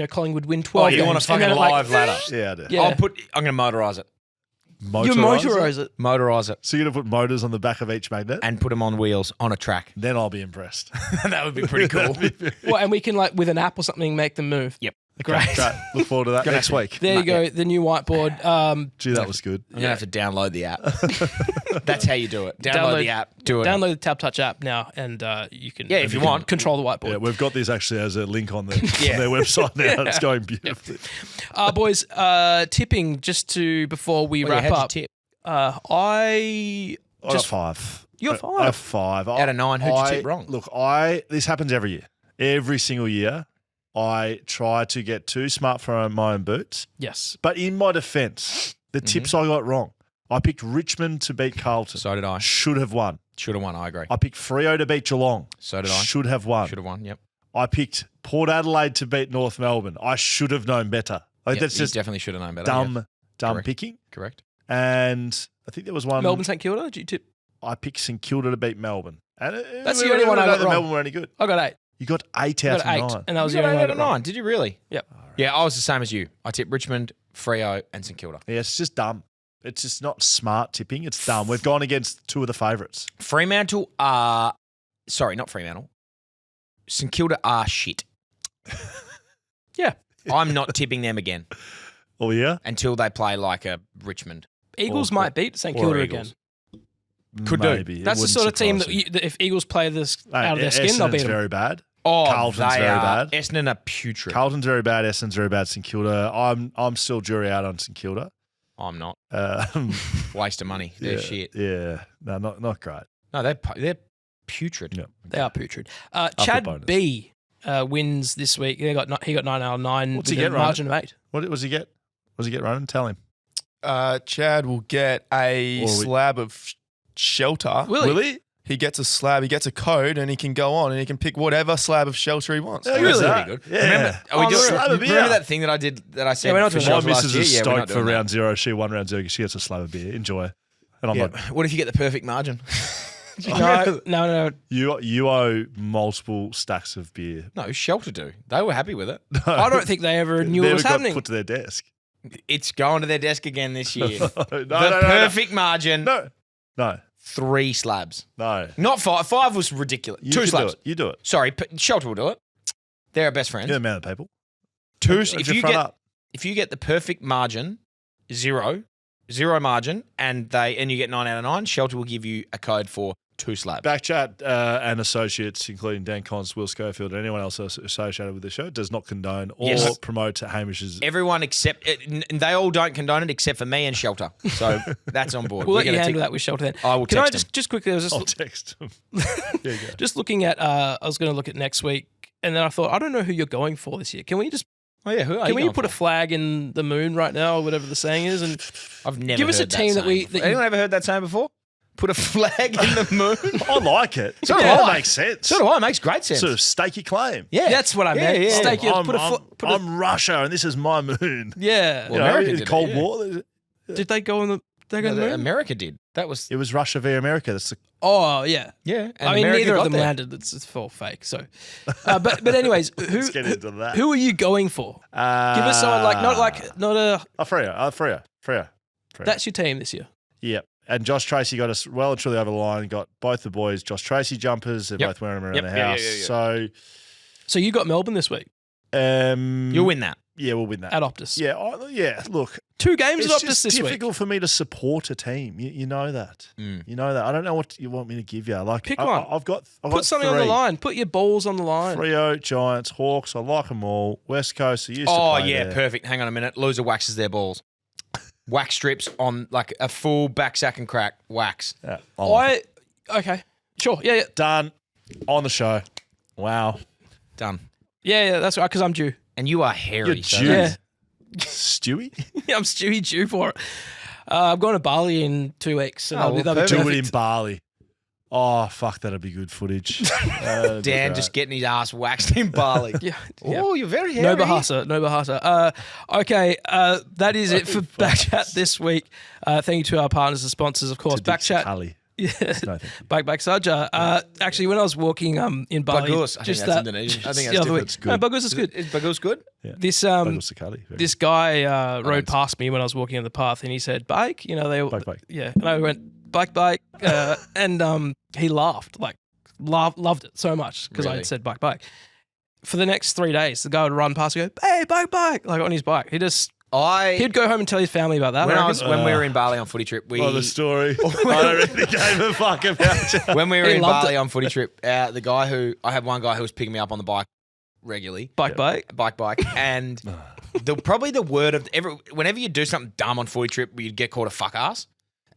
Collingwood win 12 games. You want a fucking live ladder? Yeah, I do. Yeah. I'm going to motorise it. You motorise it? Motorise it. So you're going to put motors on the back of each magnet? And put them on wheels on a track. Then I'll be impressed. That would be pretty cool. Well, and we can with an app or something make them move. Yep. Great. Look forward to that next week. There you go. The new whiteboard. Gee, that was good. I'm going to have to download the app. That's how you do it. Download the app. Do it. Download the Tap Touch app now and you can. Yeah, if you want. Control the whiteboard. Yeah, we've got this actually as a link on their website now. It's going beautifully. Boys, tipping just before we wrap up. Tip? I got 5. You're 5? 5. Out of 9, who'd you tip wrong? Look, this happens every year. Every single year, I try to get too smart for my own boots. Yes. But in my defence, the tips I got wrong. I picked Richmond to beat Carlton. So did I. Should have won. Should have won, I agree. I picked Freo to beat Geelong. So did I. Should have won. Should have won, yep. I picked Port Adelaide to beat North Melbourne. I should have known better. That's just definitely should have known better. Dumb Correct. picking. Correct. And I think there was one. Melbourne St Kilda. Did you tip? I picked St Kilda to beat Melbourne. And that's the only one I got wrong. Melbourne were only good. I got 8. You got 8 out of 9. And that was you the only got 8 one out of 9. Did you really? Yep. Yeah, I was the same as you. I tipped Richmond, Freo, and St Kilda. Yeah, it's just dumb. It's just not smart tipping. It's dumb. We've gone against 2 of the favourites. Fremantle are... Sorry, not Fremantle. St Kilda are shit. Yeah. I'm not tipping them again. Oh, yeah? Until they play like a Richmond. Eagles might beat St Kilda again. Could Maybe. do. That's the sort of team that if Eagles play this out of their skin, they'll beat them. very bad. Oh, Carlton's very bad. Essendon are putrid. Carlton's very bad. Essendon's very bad. St Kilda. I'm still jury out on St Kilda. I'm not. Waste of money. They're shit. Yeah. No, not great. No, they're putrid. Yeah. They are putrid. Chad B wins this week. He got 9 out of 9. What's he get, Ryan? Margin of 8. What does he get? What does he get, Ronan? Tell him. Chad will get a slab of shelter. Will he? He gets a slab, he gets a code, and he can go on and he can pick whatever slab of shelter he wants. Yeah, really? Pretty Good. Yeah. Remember that thing that I did that I said we're not for doing My shelter last missus year? is Yeah, we're stoked not for doing round 0. She won round 0 because she gets a slab of beer. Enjoy. And I'm that. like, What if you get the perfect margin? No. You owe multiple stacks of beer. No, Shelter do. They were happy with it. I don't think they ever knew it was happening. Put to their desk. It's going to their desk again this year. No, perfect margin. No. 3 slabs. No. Not 5. 5 was ridiculous. 2 slabs. You do it. Sorry, Shelter will do it. They're our best friends. You're the amount of people. 2. If you get the perfect margin, 0 margin, and you get 9 out of 9, Shelter will give you a code for 2 slabs. BackChat and associates, including Dan Collins, Will Schofield, and anyone else associated with the show, does not condone or promote Hamish's. Everyone except they all don't condone it except for me and Shelter. So that's on board. We'll let you handle that with Shelter then. I will Can I text him. just quickly? I'll text him. There you go. Just looking at, I was going to look at next week, and then I thought, I don't know who you're going for this year. Can we just? Oh yeah, who are Can you we put a flag in the moon right now, or whatever the saying is, and I've never give us a team that we. Anyone ever heard that saying before? Put a flag in the moon. I like it. So do I. It makes sense. So do I. It makes great sense. Sort of stake your claim. Yeah, that's what I meant. Yeah. Stake your, I'm Russia, and this is my moon. Yeah, well, America did Cold it, War. Did they go on the? They go on the moon? America did. It was Russia v America. That's the. Oh yeah. And I mean, America neither of them there. landed. It's all fake. So, but anyways, Let's get into that. Who are you going for? Give us someone not a. Freo. That's your team this year. Yep. And Josh Tracy got us well and truly over the line. Got both the boys Josh Tracy jumpers. They're both wearing them around the house. So you got Melbourne this week. You'll win that. Yeah, we'll win that at Optus. Yeah. Look, 2 games at Optus this week. It's difficult for me to support a team. You know that. You know that. I don't know what you want me to give you. Like, pick one. I've got something 3. on the line. Put your balls on the line. Freo, Giants, Hawks. I like them all. West Coast. I used to play there. Perfect. Hang on a minute. Loser waxes their balls. Wax strips on like a full back sack and crack wax. Yeah, okay. Sure. Yeah. Done. On the show. Wow. Done. Yeah, that's right, because I'm due. And you are hairy. You're due. Yeah. Stewie? Yeah, I'm Stewie due for it. I'm going to Bali in 2 weeks. And do it in Bali. Oh, fuck, that'd be good footage. Dan just getting his ass waxed in Bali. Yeah. Oh, you're very hairy. No Bahasa. Okay, that is it for BackChat this week. Thank you to our partners and sponsors, of course. BackChat. Yeah. Back Saja. Actually, when I was walking in Bali, Bagus. I think that's Indonesian. I think that's different. It's good. No, Bagus is good. Is Bagus good? Yeah. This guy rode past me when I was walking on the path, and he said, "Bike." You know, bike. Yeah, and I went bike, and he laughed, loved it so much because I had said bike. For the next 3 days, the guy would run past and go, "Hey, bike," like on his bike. He'd go home and tell his family about that. When we were in Bali on footy trip, the story. I don't really gave a fuck about it. When we were in Bali on footy trip, I had one guy who was picking me up on the bike regularly. Bike. And probably the word of whenever you do something dumb on footy trip, you'd get called a fuck ass.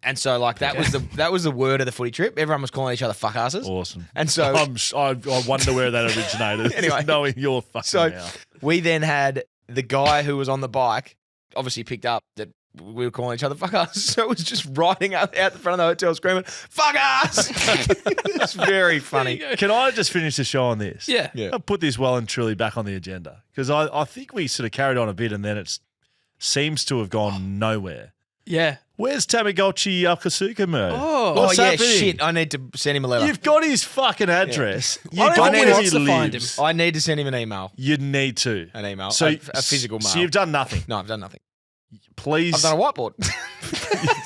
And so that was the word of the footy trip. Everyone was calling each other fuck asses. Awesome. And so I wonder where that originated. Anyway, knowing your fucking mouth. We then had the guy who was on the bike obviously picked up that we were calling each other fuck ass. So it was just riding out the front of the hotel screaming, fuck ass! It's very funny. Can I just finish the show on this? Yeah. I'll put this well and truly back on the agenda because I think we sort of carried on a bit and then it seems to have gone nowhere. Yeah. Where's Tamagotchi Akasuka, mate? What's happening? Shit. I need to send him a letter. You've got his fucking address. I need to find him. I need to send him an email. You need to. An email. So, a physical mail. So you've done nothing. No, I've done nothing. Please. I've done a whiteboard.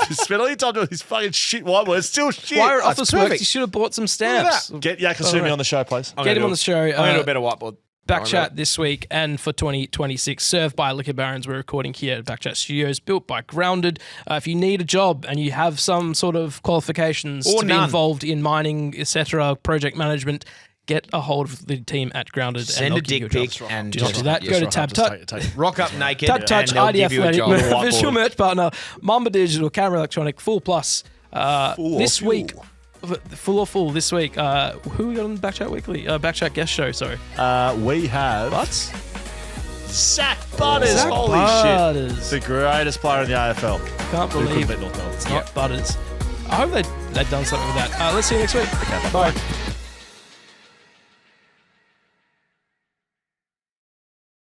You spent all your time doing this fucking shit whiteboard. It's still shit. Why are office works? You should have bought some stamps. Get Yakasumi on the show, please. Get him on the show. I'm going to do a better whiteboard. BackChat this week and for 2026, served by Liquor Barons. We're recording here at BackChat Studios, built by Grounded. If you need a job and you have some sort of qualifications to be involved in mining, etc., project management, get a hold of the team at Grounded. Send and a dick pic and do not do that. Go to Tab Touch. Rock up naked Tab Touch, and they'll give you a job. Official merch partner, Mamba Digital, Camera Electronic, Full Plus. This week. Full or full this week. Who we got on BackChat Weekly? BackChat guest show, sorry. We have... Butts? Zach Butters. Holy shit. The greatest player in the AFL. Can't believe it's not Butters. I hope they've done something with that. Let's see you next week. Okay, bye.